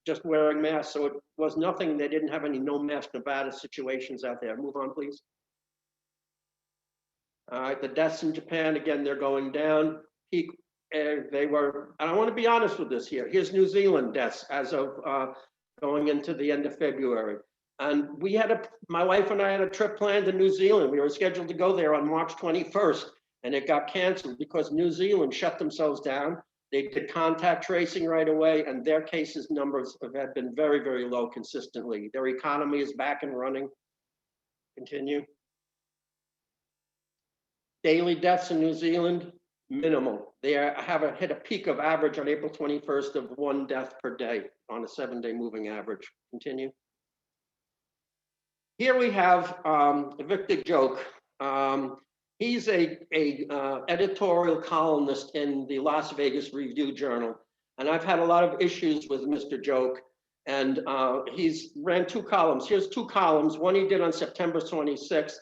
just wearing masks. So it was nothing, they didn't have any no mask Nevada situations out there. Move on, please. All right, the deaths in Japan, again, they're going down. Peak. They were, and I want to be honest with this here. Here's New Zealand deaths as of going into the end of February. And we had my wife and I had a trip planned to New Zealand. We were scheduled to go there on March 21st, and it got canceled because New Zealand shut themselves down. They did contact tracing right away, and their cases numbers have been very, very low consistently. Their economy is back and running. Continue. Daily deaths in New Zealand, minimal. They have hit a peak of average on April 21st of 1 death per day on a 7-day moving average. Continue. Here we have Victor Joke. He's a editorial columnist in the Las Vegas Review-Journal, and I've had a lot of issues with Mr. Joke. And he's ran 2 columns. Here's 2 columns. One he did on September 26th.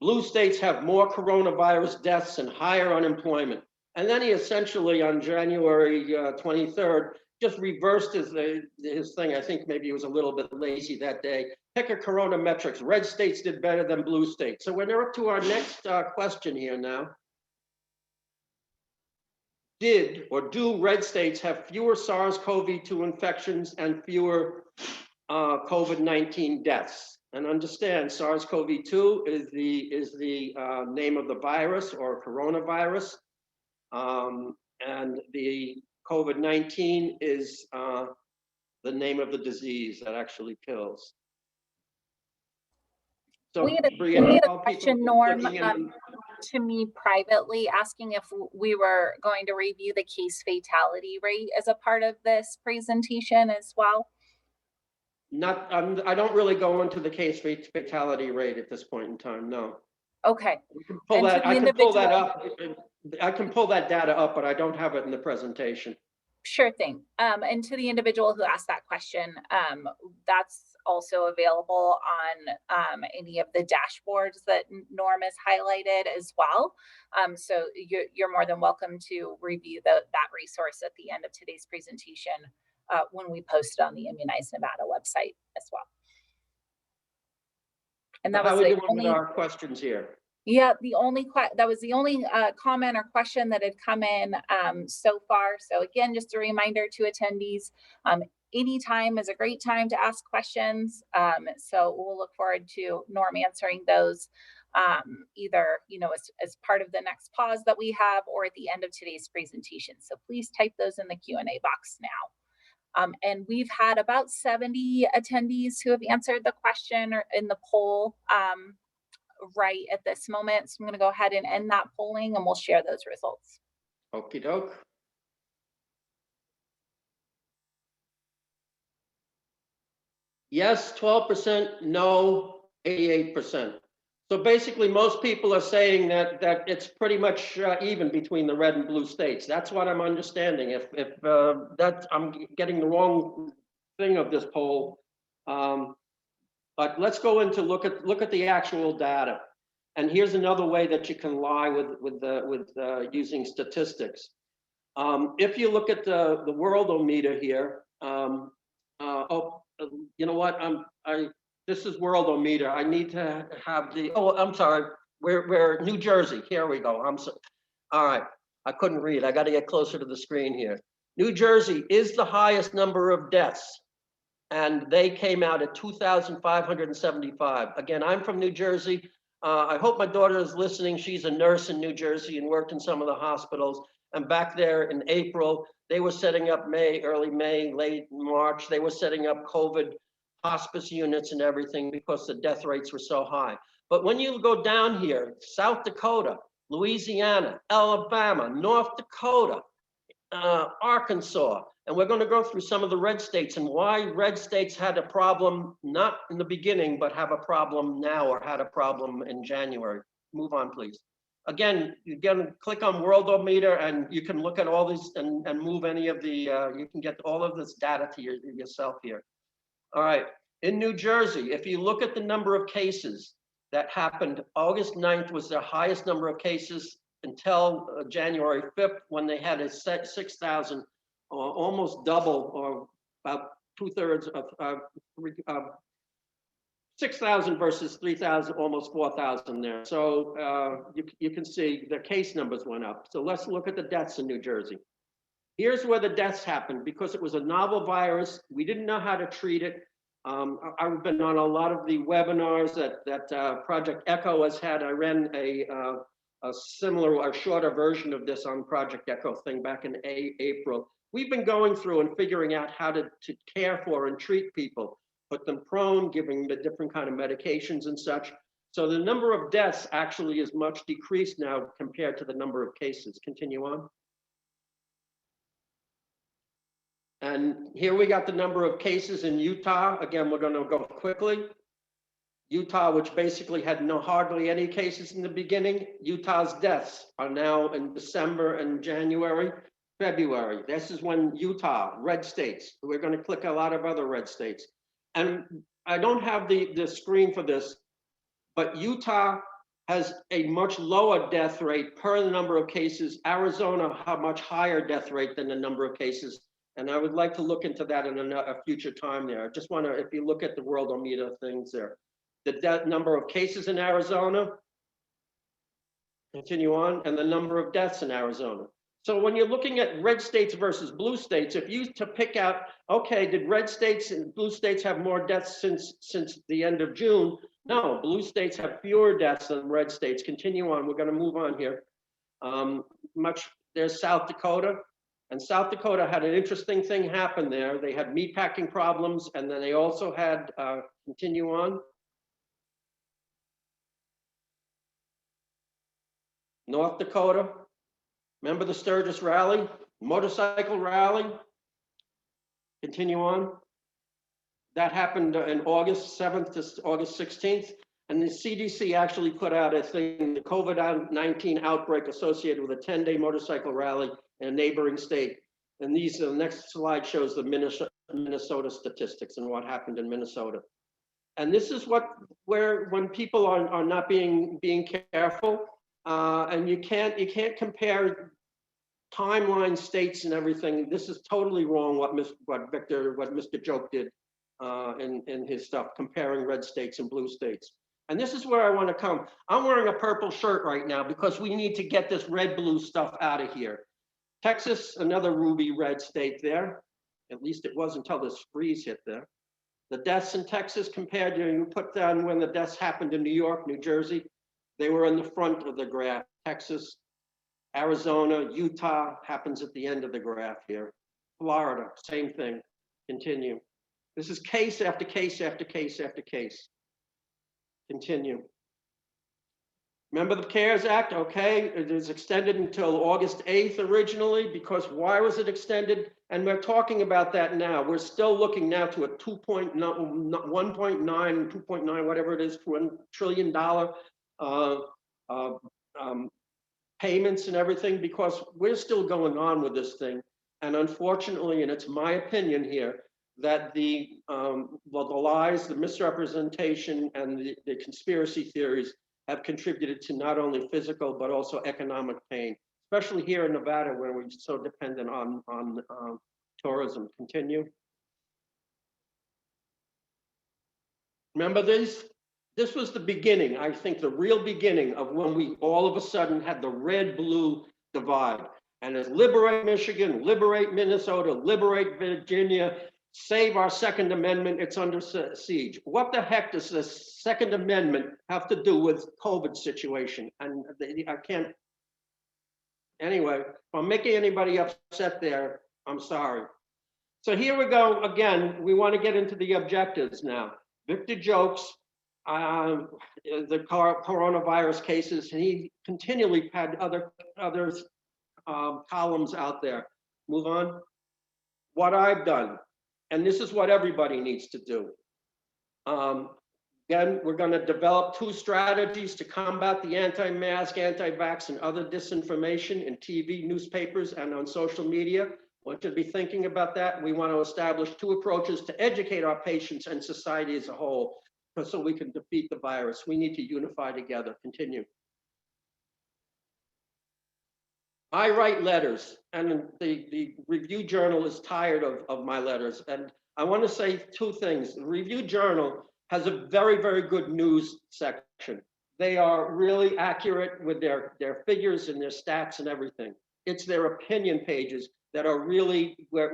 Blue states have more coronavirus deaths and higher unemployment. And then he essentially on January 23rd just reversed his thing. I think maybe he was a little bit lazy that day. Pick a corona metrics. Red states did better than blue states. So we're up to our next question here now. Did or do red states have fewer SARS-CoV-2 infections and fewer COVID-19 deaths? And understand, SARS-CoV-2 is the name of the virus or coronavirus, and the COVID-19 is the name of the disease that actually kills. So we had a question, Norm. to me privately asking if we were going to review the case fatality rate as a part of this presentation as well. Not, I don't really go into the case fatality rate at this point in time, no. Okay. We can pull And to that, the I can pull that individual- up. I can pull that data up, but I don't have it in the presentation. Sure thing. And to the individual who asked that question, that's also available on any of the dashboards that Norm has highlighted as well. So you're more than welcome to review that resource at the end of today's presentation when we post it on the Immunize Nevada website as well. And that was How are we the doing with only. our questions here? Yeah, that was the only comment or question that had come in so far. So again, just a reminder to attendees, anytime is a great time to ask questions. So we'll look forward to Norm answering those either, as part of the next pause that we have or at the end of today's presentation. So please type those in the Q&A box now. And we've had about 70 attendees who have answered the question or in the poll right at this moment. So I'm going to go ahead and end that polling and we'll share those results. Okie doke. Yes, 12%, no, 88%. So basically, most people are saying that it's pretty much even between the red and blue states. That's what I'm understanding. If that I'm getting the wrong thing of this poll, but let's go into look at the actual data. And here's another way that you can lie with using statistics. If you look at the Worldometer here, you know what? This is Worldometer. I need to have the. Oh, I'm sorry. We're New Jersey. Here we go. All right. I couldn't read. I got to get closer to the screen here. New Jersey is the highest number of deaths, and they came out at 2,575. Again, I'm from New Jersey. I hope my daughter is listening. She's a nurse in New Jersey and worked in some of the hospitals. And back there in April, they were setting up early May, late March, they were setting up COVID hospice units and everything because the death rates were so high. But when you go down here, South Dakota, Louisiana, Alabama, North Dakota, Arkansas, and we're going to go through some of the red states and why red states had a problem, not in the beginning, but have a problem now or had a problem in January. Move on, please. Again, you can click on Worldometer and you can look at all these and move any of the, you can get all of this data to yourself here. All right, in New Jersey, if you look at the number of cases that happened, August 9th was their highest number of cases until January 5th when they had a 6,000, almost double or about 2/3 of 6,000 versus 3,000, almost 4,000 there. So you can see the case numbers went up. So let's look at the deaths in New Jersey. Here's where the deaths happened because it was a novel virus. We didn't know how to treat it. I've been on a lot of the webinars that Project Echo has had. I ran a similar, a shorter version of this on Project Echo thing back in April. We've been going through and figuring out how to care for and treat people, put them prone, giving them the different kind of medications and such. So the number of deaths actually is much decreased now compared to the number of cases. Continue on. And here we got the number of cases in Utah. Again, we're going to go quickly. Utah, which basically had hardly any cases in the beginning. Utah's deaths are now in December and January, February. This is when Utah, red states. We're going to click a lot of other red states. And I don't have the screen for this, but Utah has a much lower death rate per the number of cases. Arizona have a much higher death rate than the number of cases. And I would like to look into that in a future time there. I just want to, if you look at the Worldometer things there, the number of cases in Arizona, continue on, and the number of deaths in Arizona. So when you're looking at red states versus blue states, if you to pick out, okay, did red states and blue states have more deaths since the end of June? No, blue states have fewer deaths than red states. Continue on, we're gonna move on here. There's South Dakota. And South Dakota had an interesting thing happen there. They had meatpacking problems, and then they also had, continue on. North Dakota, remember the Sturgis rally, motorcycle rally? Continue on. That happened in August 7th to August 16th. And the CDC actually put out a thing, the COVID-19 outbreak associated with a 10-day motorcycle rally in a neighboring state. And these, the next slide shows the Minnesota statistics and what happened in Minnesota. And this is where when people are not being careful, and you can't compare timeline states and everything. This is totally wrong what Mr. Joke did in his stuff, comparing red states and blue states. And this is where I want to come. I'm wearing a purple shirt right now because we need to get this red-blue stuff out of here. Texas, another ruby red state there. At least it was until this freeze hit there. The deaths in Texas compared to, you put down when the deaths happened in New York, New Jersey, they were in the front of the graph. Texas, Arizona, Utah happens at the end of the graph here. Florida, same thing. Continue. This is case after case after case after case. Continue. Remember the CARES Act? Okay, it is extended until August 8th originally, because why was it extended? And we're talking about that now. We're still looking now to a 1.9, 2.9, whatever it is, $1 trillion payments and everything, because we're still going on with this thing. And unfortunately, and it's my opinion here, that the lies, the misrepresentation, and the conspiracy theories have contributed to not only physical, but also economic pain, especially here in Nevada, where we're so dependent on tourism. Continue. Remember this? This was the beginning, I think the real beginning of when we all of a sudden had the red-blue divide. And it's liberate Michigan, liberate Minnesota, liberate Virginia, save our Second Amendment, it's under siege. What the heck does the Second Amendment have to do with COVID situation? And I can't, anyway, if I'm making anybody upset there, I'm sorry. So here we go again, we want to get into the objectives now. Victor Jokes, the coronavirus cases, and he continually had other columns out there. Move on. What I've done, and this is what everybody needs to do. Again, we're going to develop 2 strategies to combat the anti-mask, anti-vax, and other disinformation in TV, newspapers, and on social media. I want you to be thinking about that. We want to establish 2 approaches to educate our patients and society as a whole, so we can defeat the virus. We need to unify together. Continue. I write letters, and the Review Journal is tired of my letters. And I want to say 2 things. The Review Journal has a very, very good news section. They are really accurate with their figures and their stats and everything. It's their opinion pages that are really where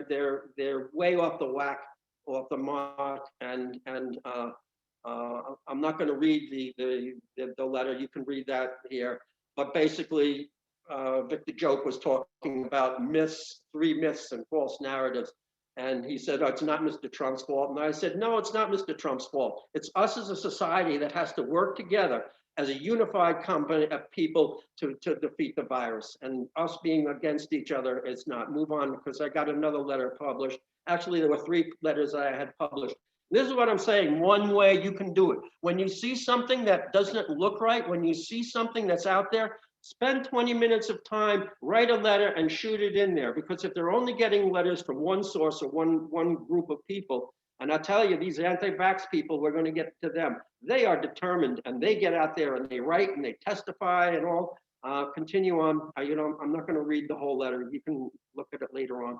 they're way off the whack, off the mark, and I'm not going to read the letter. You can read that here. But basically, Victor Joke was talking about myths, 3 myths and false narratives. And he said, oh, it's not Mr. Trump's fault. And I said, no, it's not Mr. Trump's fault. It's us as a society that has to work together as a unified company of people to defeat the virus. And us being against each other is not. Move on, because I got another letter published. Actually, there were 3 letters I had published. This is what I'm saying. One way you can do it. When you see something that doesn't look right, when you see something that's out there, spend 20 minutes of time, write a letter and shoot it in there. Because if they're only getting letters from one source or one group of people, and I tell you, these anti-vax people, we're going to get to them. They are determined, and they get out there and they write and they testify and all. Continue on. I'm not going to read the whole letter. You can look at it later on.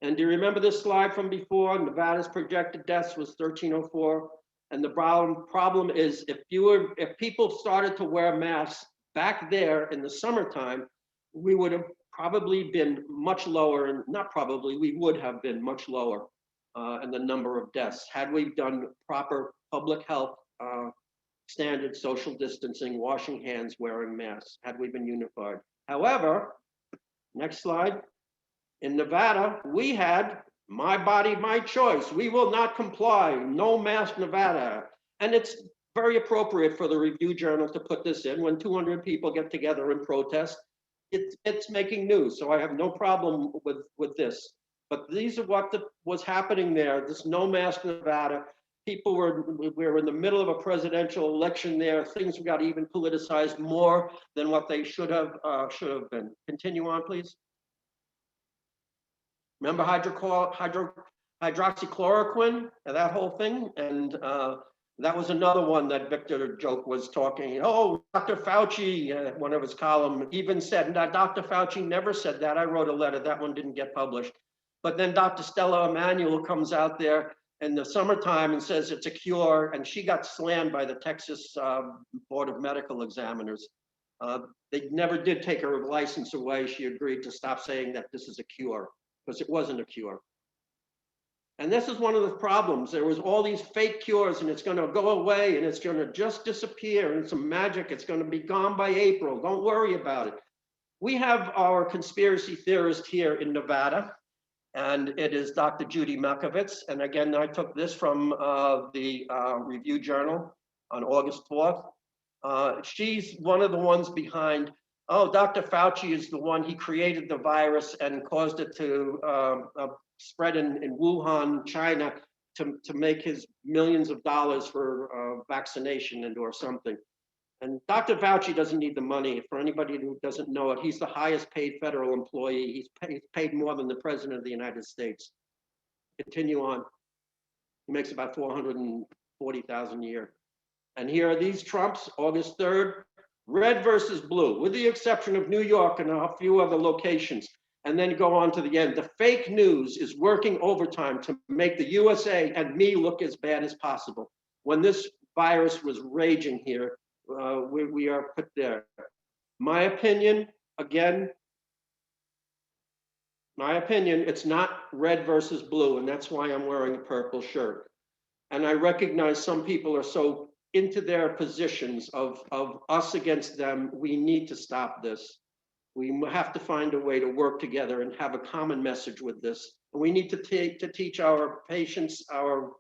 And do you remember this slide from before? Nevada's projected deaths was 1,304. And the problem is, if people started to wear masks back there in the summertime, we would have probably been much lower, and not probably, we would have been much lower in the number of deaths had we done proper public health standards, social distancing, washing hands, wearing masks, had we been unified. However, next slide. In Nevada, we had my body, my choice. We will not comply. No mask Nevada. And it's very appropriate for the Review Journal to put this in when 200 people get together in protest. It's making news, so I have no problem with this. But these are what was happening there. This no mask Nevada. People were in the middle of a presidential election there. Things got even politicized more than what they should have been. Continue on, please. Remember hydroxychloroquine and that whole thing? And that was another one that Victor Joke was talking. Oh, Dr. Fauci, one of his columns even said, now, Dr. Fauci never said that. I wrote a letter. That one didn't get published. But then Dr. Stella Emanuel comes out there in the summertime and says it's a cure. And she got slammed by the Texas Board of Medical Examiners. They never did take her license away. She agreed to stop saying that this is a cure, because it wasn't a cure. And this is one of the problems. There was all these fake cures and it's going to go away and it's going to just disappear and some magic. It's going to be gone by April. Don't worry about it. We have our conspiracy theorist here in Nevada, and it is Dr. Judy Malkovich. And again, I took this from the Review Journal on August 4th. She's one of the ones behind, oh, Dr. Fauci is the one, he created the virus and caused it to spread in Wuhan, China, to make his millions of dollars for vaccination and or something. And Dr. Fauci doesn't need the money. For anybody who doesn't know it, he's the highest paid federal employee. He's paid more than the president of the United States. Continue on. He makes about $440,000 a year. And here are these Trumps, August 3rd, red versus blue, with the exception of New York and a few other locations. And then go on to the end. The fake news is working overtime to make the USA and me look as bad as possible. When this virus was raging here, we are put there. My opinion, again, it's not red versus blue, and that's why I'm wearing a purple shirt. And I recognize some people are so into their positions of us against them. We need to stop this. We have to find a way to work together and have a common message with this. And we need to teach our patients, our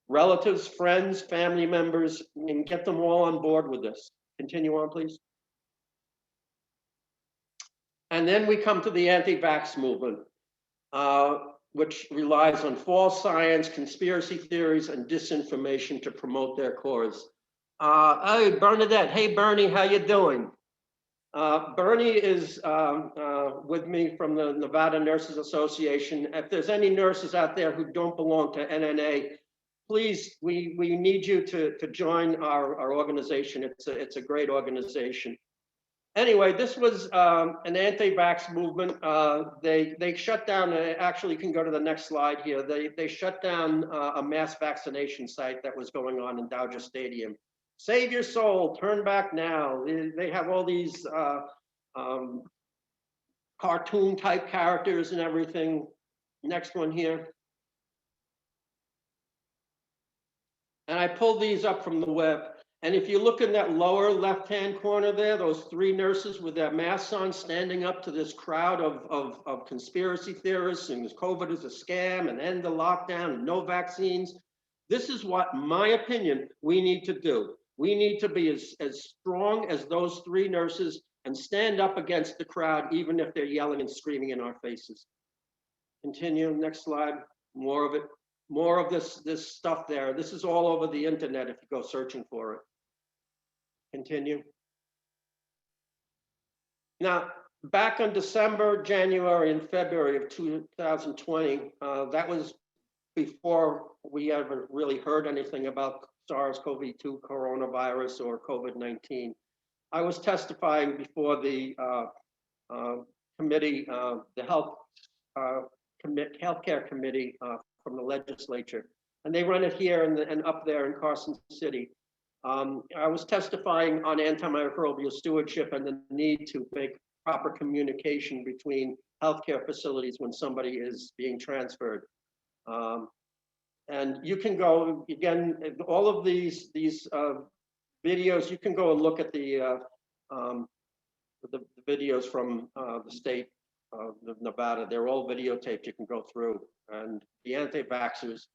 relatives, friends, family members, and get them all on board with this. Continue on, please. And then we come to the anti-vax movement, which relies on false science, conspiracy theories, and disinformation to promote their cause. Hey, Bernadette. Hey, Bernie, how you doing? Bernie is with me from the Nevada Nurses Association. If there's any nurses out there who don't belong to NNA, please, we need you to join our organization. It's a great organization. Anyway, this was an anti-vax movement. They shut down, actually you can go to the next slide here. They shut down a mass vaccination site that was going on in Dodger Stadium. Save your soul, turn back now. They have all these cartoon type characters and everything. Next one here. And I pulled these up from the web. And if you look in that lower left-hand corner there, those three nurses with their masks on standing up to this crowd of conspiracy theorists and this COVID is a scam and end the lockdown and no vaccines. This is what, in my opinion, we need to do. We need to be as strong as those three nurses and stand up against the crowd, even if they're yelling and screaming in our faces. Continue, next slide, more of it. More of this stuff there. This is all over the internet if you go searching for it. Continue. Now, back in December, January, and February of 2020, that was before we ever really heard anything about SARS-CoV-2 coronavirus or COVID-19. I was testifying before the committee, the healthcare committee from the legislature, and they run it here and up there in Carson City. I was testifying on antimicrobial stewardship and the need to make proper communication between healthcare facilities when somebody is being transferred. And you can go, again, all of these videos, you can go and look at the videos from the state of Nevada. They're all videotaped, you can go through. And the anti-vaxxers,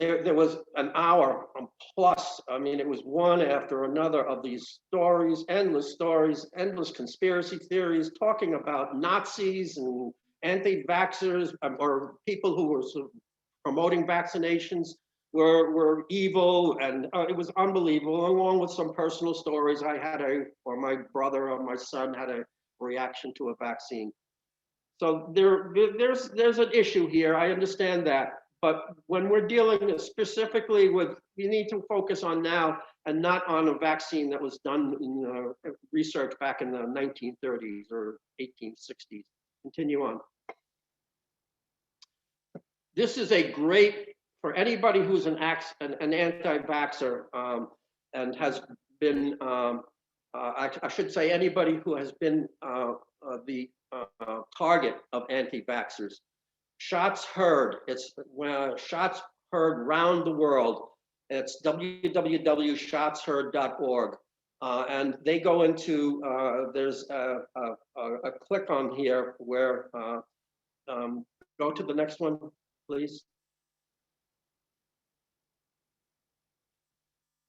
there was an hour plus. I mean, it was one after another of these stories, endless conspiracy theories talking about Nazis and anti-vaxxers, or people who were sort of promoting vaccinations were evil, and it was unbelievable, along with some personal stories. Or my brother or my son had a reaction to a vaccine. So there's an issue here. I understand that. But when we're dealing specifically with, we need to focus on now and not on a vaccine that was done in research back in the 1930s or 1860s. Continue on. This is a great, for anybody who's an anti-vaxxer and has been, I should say anybody who has been the target of anti-vaxxers. Shots heard. It's shots heard round the world. It's www.shotsheard.org. And they go into, there's a click on here where, go to the next one, please.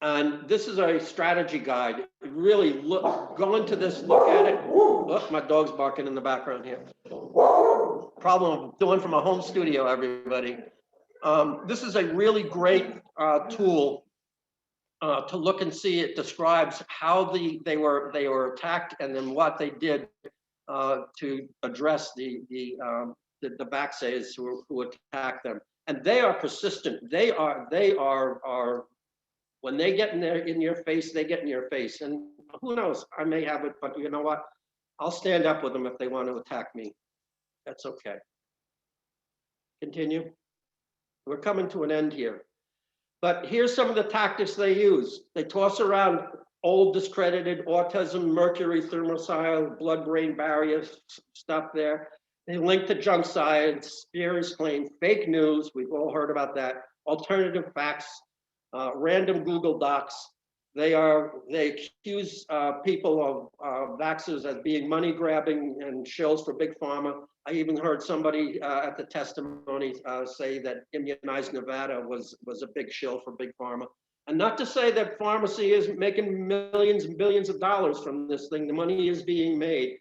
And this is a strategy guide. Really go into this, look at it. Oh, my dog's barking in the background here. Problem of doing from a home studio, everybody. This is a really great tool to look and see. It describes how they were attacked and then what they did to address the vaxxers who attacked them. And they are persistent. They are when they get in your face, they get in your face. And who knows? I may have it, but you know what? I'll stand up with them if they want to attack me. That's okay. Continue. We're coming to an end here. But here's some of the tactics they use. They toss around old discredited autism, mercury, thermocyle, blood-brain barrier stuff there. They link to junk science, spurious claim, fake news. We've all heard about that. Alternative facts, random Google Docs. They accuse people of vaxxers as being money grabbing and shills for big pharma. I even heard somebody at the testimony say that Immunize Nevada was a big shill for big pharma. And not to say that pharmacy is making millions and billions of dollars from this thing. The money is being made,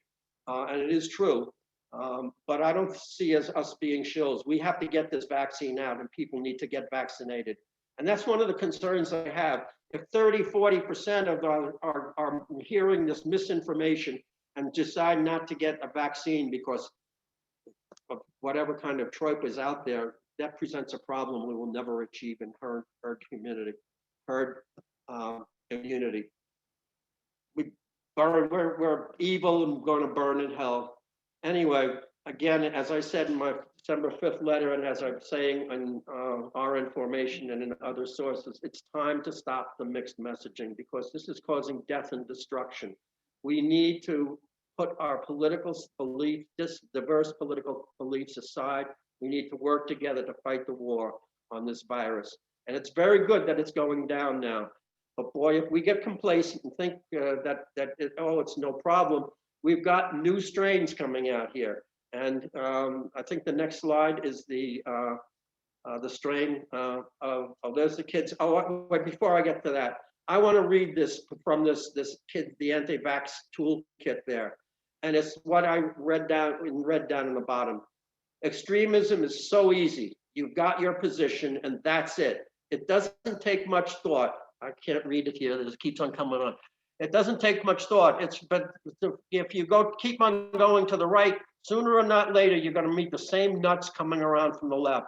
and it is true. But I don't see us being shills. We have to get this vaccine out, and people need to get vaccinated. And that's one of the concerns I have. If 30–40% of are hearing this misinformation and decide not to get a vaccine because of whatever kind of trope is out there, that presents a problem we will never achieve in herd immunity. We're evil and going to burn in hell. Anyway, again, as I said in my December 5th letter, and as I'm saying in our information and in other sources, it's time to stop the mixed messaging because this is causing death and destruction. We need to put our political beliefs, diverse political beliefs aside. We need to work together to fight the war on this virus. And it's very good that it's going down now. But boy, if we get complacent and think it's no problem, we've got new strains coming out here. And I think the next slide is the strain there's the kids. Oh, wait, before I get to that, I want to read this from this kid, the anti-vax toolkit there. And it's what I read down in the bottom. Extremism is so easy. You've got your position and that's it. It doesn't take much thought. I can't read it here. It keeps on coming on. It doesn't take much thought. But if you keep on going to the right, sooner or not later, you're going to meet the same nuts coming around from the left.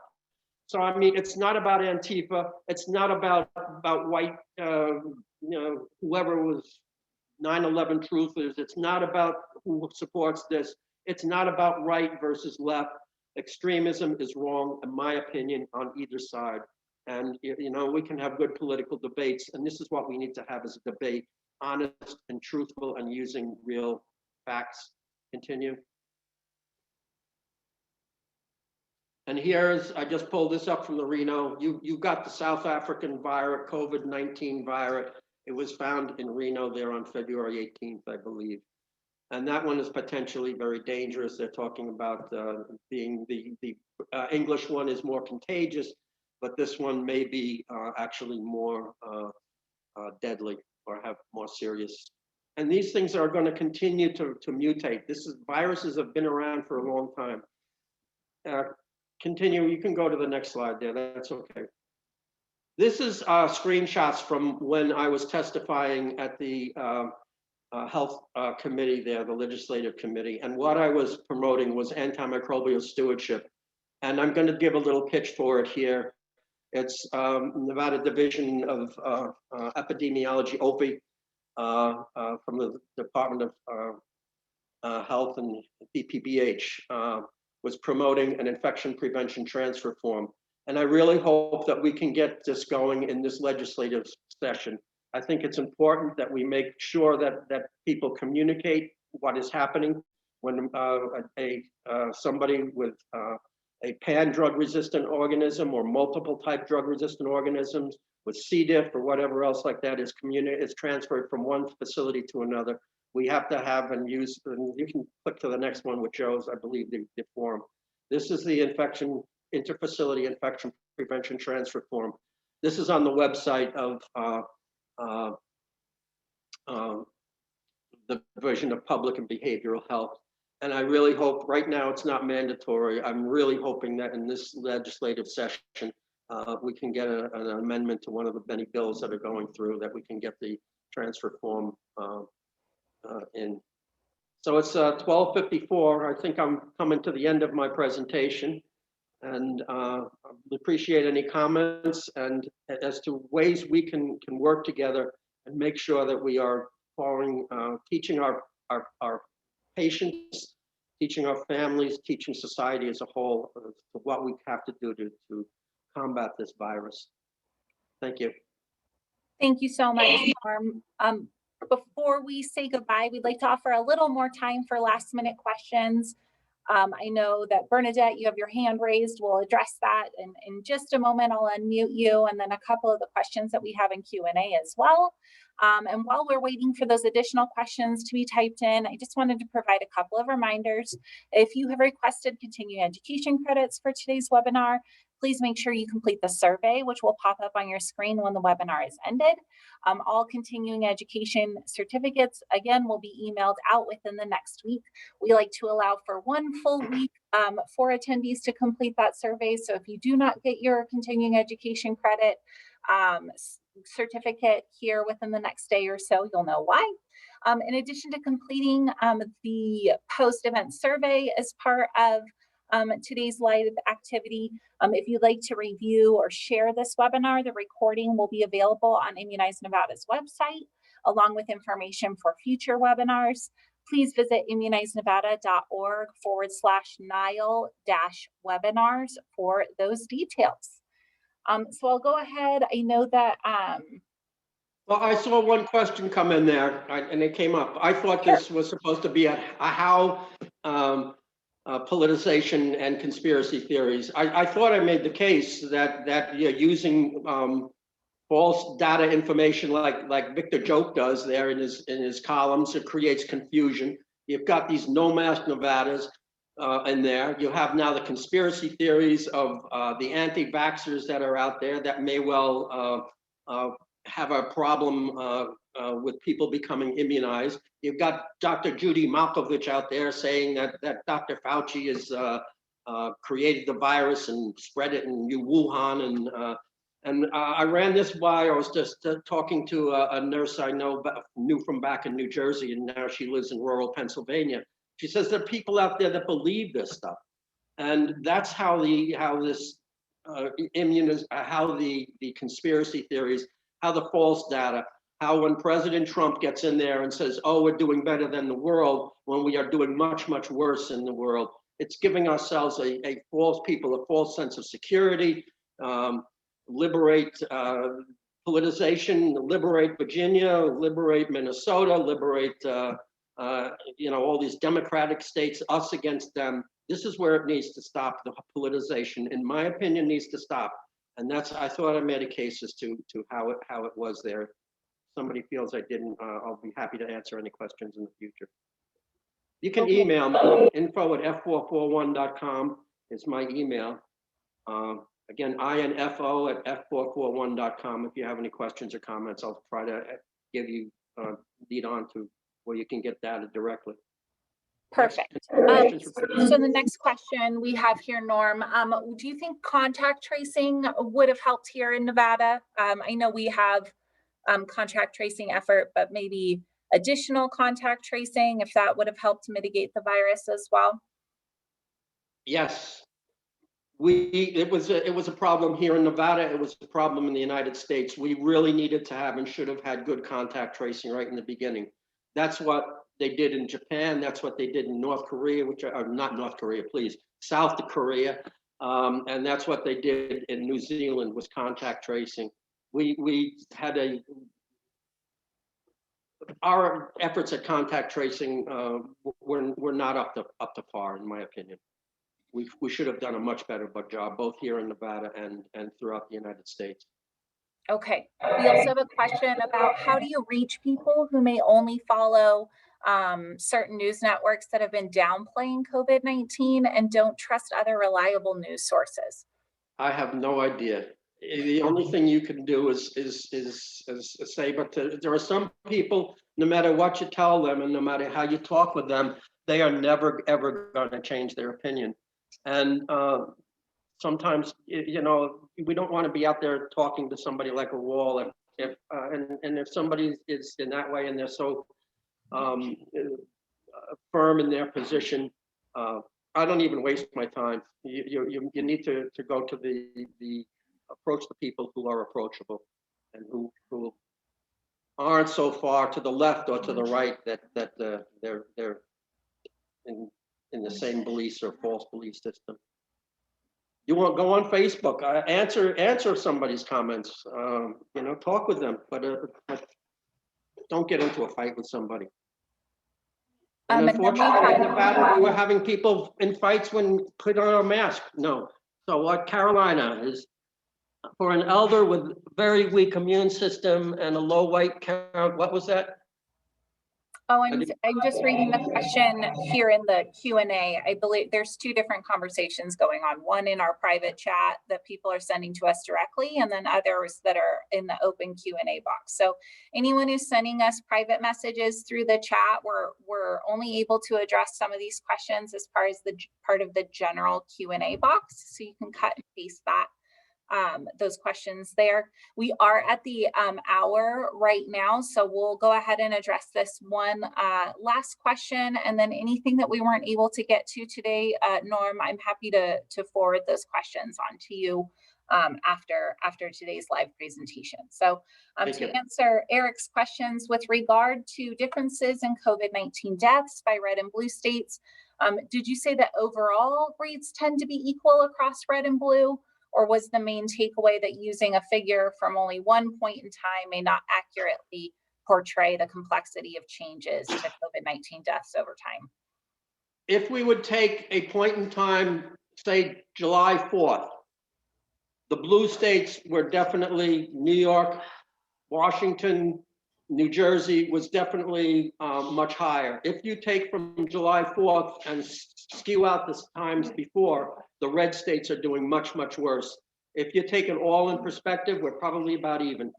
So I mean, it's not about Antifa. It's not about white, whoever was 9/11 truthers. It's not about who supports this. It's not about right versus left. Extremism is wrong, in my opinion, on either side. And we can have good political debates, and this is what we need to have as a debate: honest and truthful, and using real facts. Continue. And I just pulled this up from the Reno. You've got the South African virus, COVID-19 virus. It was found in Reno there on February 18th, I believe. And that one is potentially very dangerous. They're talking about being the English one is more contagious, but this one may be actually more deadly or have more serious. And these things are going to continue to mutate. Viruses have been around for a long time. Continue, you can go to the next slide there, that's okay. This is screenshots from when I was testifying at the health committee there, the legislative committee, and what I was promoting was antimicrobial stewardship. And I'm going to give a little pitch for it here. It's Nevada Division of Epidemiology, OPI, from the Department of Health and BPBH, was promoting an infection prevention transfer form. And I really hope that we can get this going in this legislative session. I think it's important that we make sure that people communicate what is happening when somebody with a pan-drug resistant organism or multiple type drug resistant organisms with C. diff or whatever else like that is transferred from one facility to another. We have to have and use, and you can click to the next one, which shows, I believe, the form. This is the interfacility infection prevention transfer form. This is on the website of the Division of Public and Behavioral Health. And I really hope, right now it's not mandatory, I'm really hoping that in this legislative session, we can get an amendment to one of the many bills that are going through, that we can get the transfer form in. So it's 12:54. I think I'm coming to the end of my presentation, and I appreciate any comments and as to ways we can work together and make sure that we are following, teaching our patients, teaching our families, teaching society as a whole what we have to do to combat this virus. Thank you. Thank you so much, Norm. Before we say goodbye, we'd like to offer a little more time for last minute questions. I know that Bernadette, you have your hand raised. We'll address that in just a moment. I'll unmute you, and then a couple of the questions that we have in Q&A as well. And while we're waiting for those additional questions to be typed in, I just wanted to provide a couple of reminders. If you have requested continuing education credits for today's webinar, please make sure you complete the survey, which will pop up on your screen when the webinar is ended. All continuing education certificates, again, will be emailed out within the next week. We like to allow for 1 full week for attendees to complete that survey. So if you do not get your continuing education credit certificate here within the next day or so, you'll know why. In addition to completing the post-event survey as part of today's live activity, if you'd like to review or share this webinar, the recording will be available on Immunize Nevada's website, along with information for future webinars. Please visit immunizernevada.org/NILE-webinars for those details. So I'll go ahead. I know that. Well, I saw one question come in there, and it came up. I thought this was supposed to be a how politicization and conspiracy theories. I thought I made the case that you're using false data information like Victor Joke does there in his columns. It creates confusion. You've got these no mask Nevadas in there. You have now the conspiracy theories of the anti-vaxxers that are out there that may well have a problem with people becoming immunized. You've got Dr. Judy Malkovich out there saying that Dr. Fauci has created the virus and spread it in Wuhan. And I ran this by. I was just talking to a nurse I knew from back in New Jersey, and now she lives in rural Pennsylvania. She says there are people out there that believe this stuff, and that's how the conspiracy theories, how the false data, how when President Trump gets in there and says, "Oh, we're doing better than the world," when we are doing much, much worse in the world. It's giving ourselves a false sense of security. Liberate politicization, liberate Virginia, liberate Minnesota, liberate all these democratic states, us against them. This is where it needs to stop. The politicization, in my opinion, needs to stop. And I thought I made a case as to how it was there. If somebody feels I didn't, I'll be happy to answer any questions in the future. You can email me, info@f441.com is my email. Again, info@f441.com. If you have any questions or comments, I'll try to give you, lead on to where you can get data directly. Perfect. Questions for Peter? So the next question we have here, Norm, do you think contact tracing would have helped here in Nevada? I know we have contact tracing effort, but maybe additional contact tracing, if that would have helped mitigate the virus as well? Yes. It was a problem here in Nevada. It was a problem in the United States. We really needed to have and should have had good contact tracing right in the beginning. That's what they did in Japan. That's what they did in North Korea, which are not North Korea, please, South Korea. And that's what they did in New Zealand was contact tracing. We had our efforts at contact tracing were not up to par, in my opinion. We should have done a much better job, both here in Nevada and throughout the United States. Okay. We also have a question about how do you reach people who may only follow certain news networks that have been downplaying COVID-19 and don't trust other reliable news sources? I have no idea. The only thing you can do is say, but there are some people, no matter what you tell them and no matter how you talk with them, they are never, ever going to change their opinion. And sometimes, you know, we don't want to be out there talking to somebody like a wall. If somebody is in that way and they're so firm in their position, I don't even waste my time. You need to go to the approach the people who are approachable and who aren't so far to the left or to the right that they're in the same beliefs or false belief system. You won't go on Facebook, answer somebody's comments, you know, talk with them, but don't get into a fight with somebody. And unfortunately, in Nevada, we were having people in fights when put on a mask. No. So what Carolina is for an elder with very weak immune system and a low white count, what was that? Oh, I'm just reading the question here in the Q&A. I believe there's two different conversations going on. One in our private chat that people are sending to us directly, and then others that are in the open Q&A box. So anyone who's sending us private messages through the chat, we're only able to address some of these questions as far as the part of the general Q&A box. So you can cut and paste that. Those questions there. We are at the hour right now, so we'll go ahead and address this one last question, and then anything that we weren't able to get to today, Norm, I'm happy to forward those questions on to you after today's live presentation. So to answer Eric's questions with regard to differences in COVID-19 deaths by red and blue states, did you say that overall rates tend to be equal across red and blue? Or was the main takeaway that using a figure from only one point in time may not accurately portray the complexity of changes to COVID-19 deaths over time? If we would take a point in time, say July 4th, the blue states were definitely New York, Washington, New Jersey was definitely much higher. If you take from July 4th and skew out the times before, the red states are doing much, much worse. If you take it all in perspective, we're probably about even.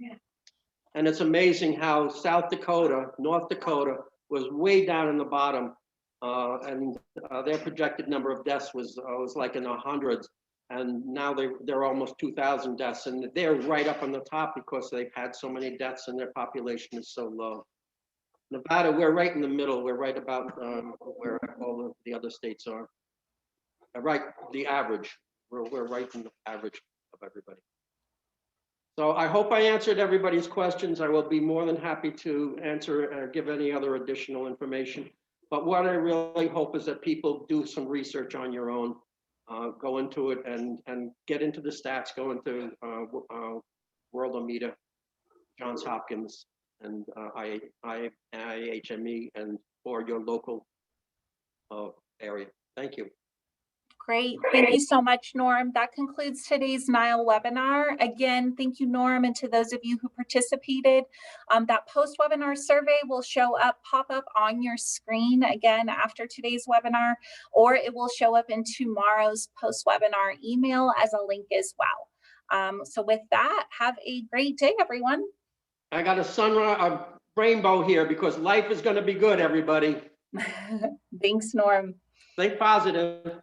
And it's amazing how South Dakota, North Dakota was way down in the bottom, and their projected number of deaths was like in the hundreds. And now they're almost 2,000 deaths, and they're right up on the top because they've had so many deaths and their population is so low. Nevada, we're right in the middle. We're right about where all of the other states are. Right, the average. We're right in the average of everybody. So I hope I answered everybody's questions. I will be more than happy to answer or give any other additional information. But what I really hope is that people do some research on your own. Go into it and get into the stats, go into Worldometer, Johns Hopkins, and IHME, and or your local area. Thank you. Great. Thank you so much, Norm. That concludes today's NILE webinar. Again, thank you, Norm, and to those of you who participated. That post-webinar survey will pop up on your screen again after today's webinar, or it will show up in tomorrow's post-webinar email as a link as well. So with that, have a great day, everyone. I got a rainbow here because life is going to be good, everybody. Thanks, Norm. Think positive.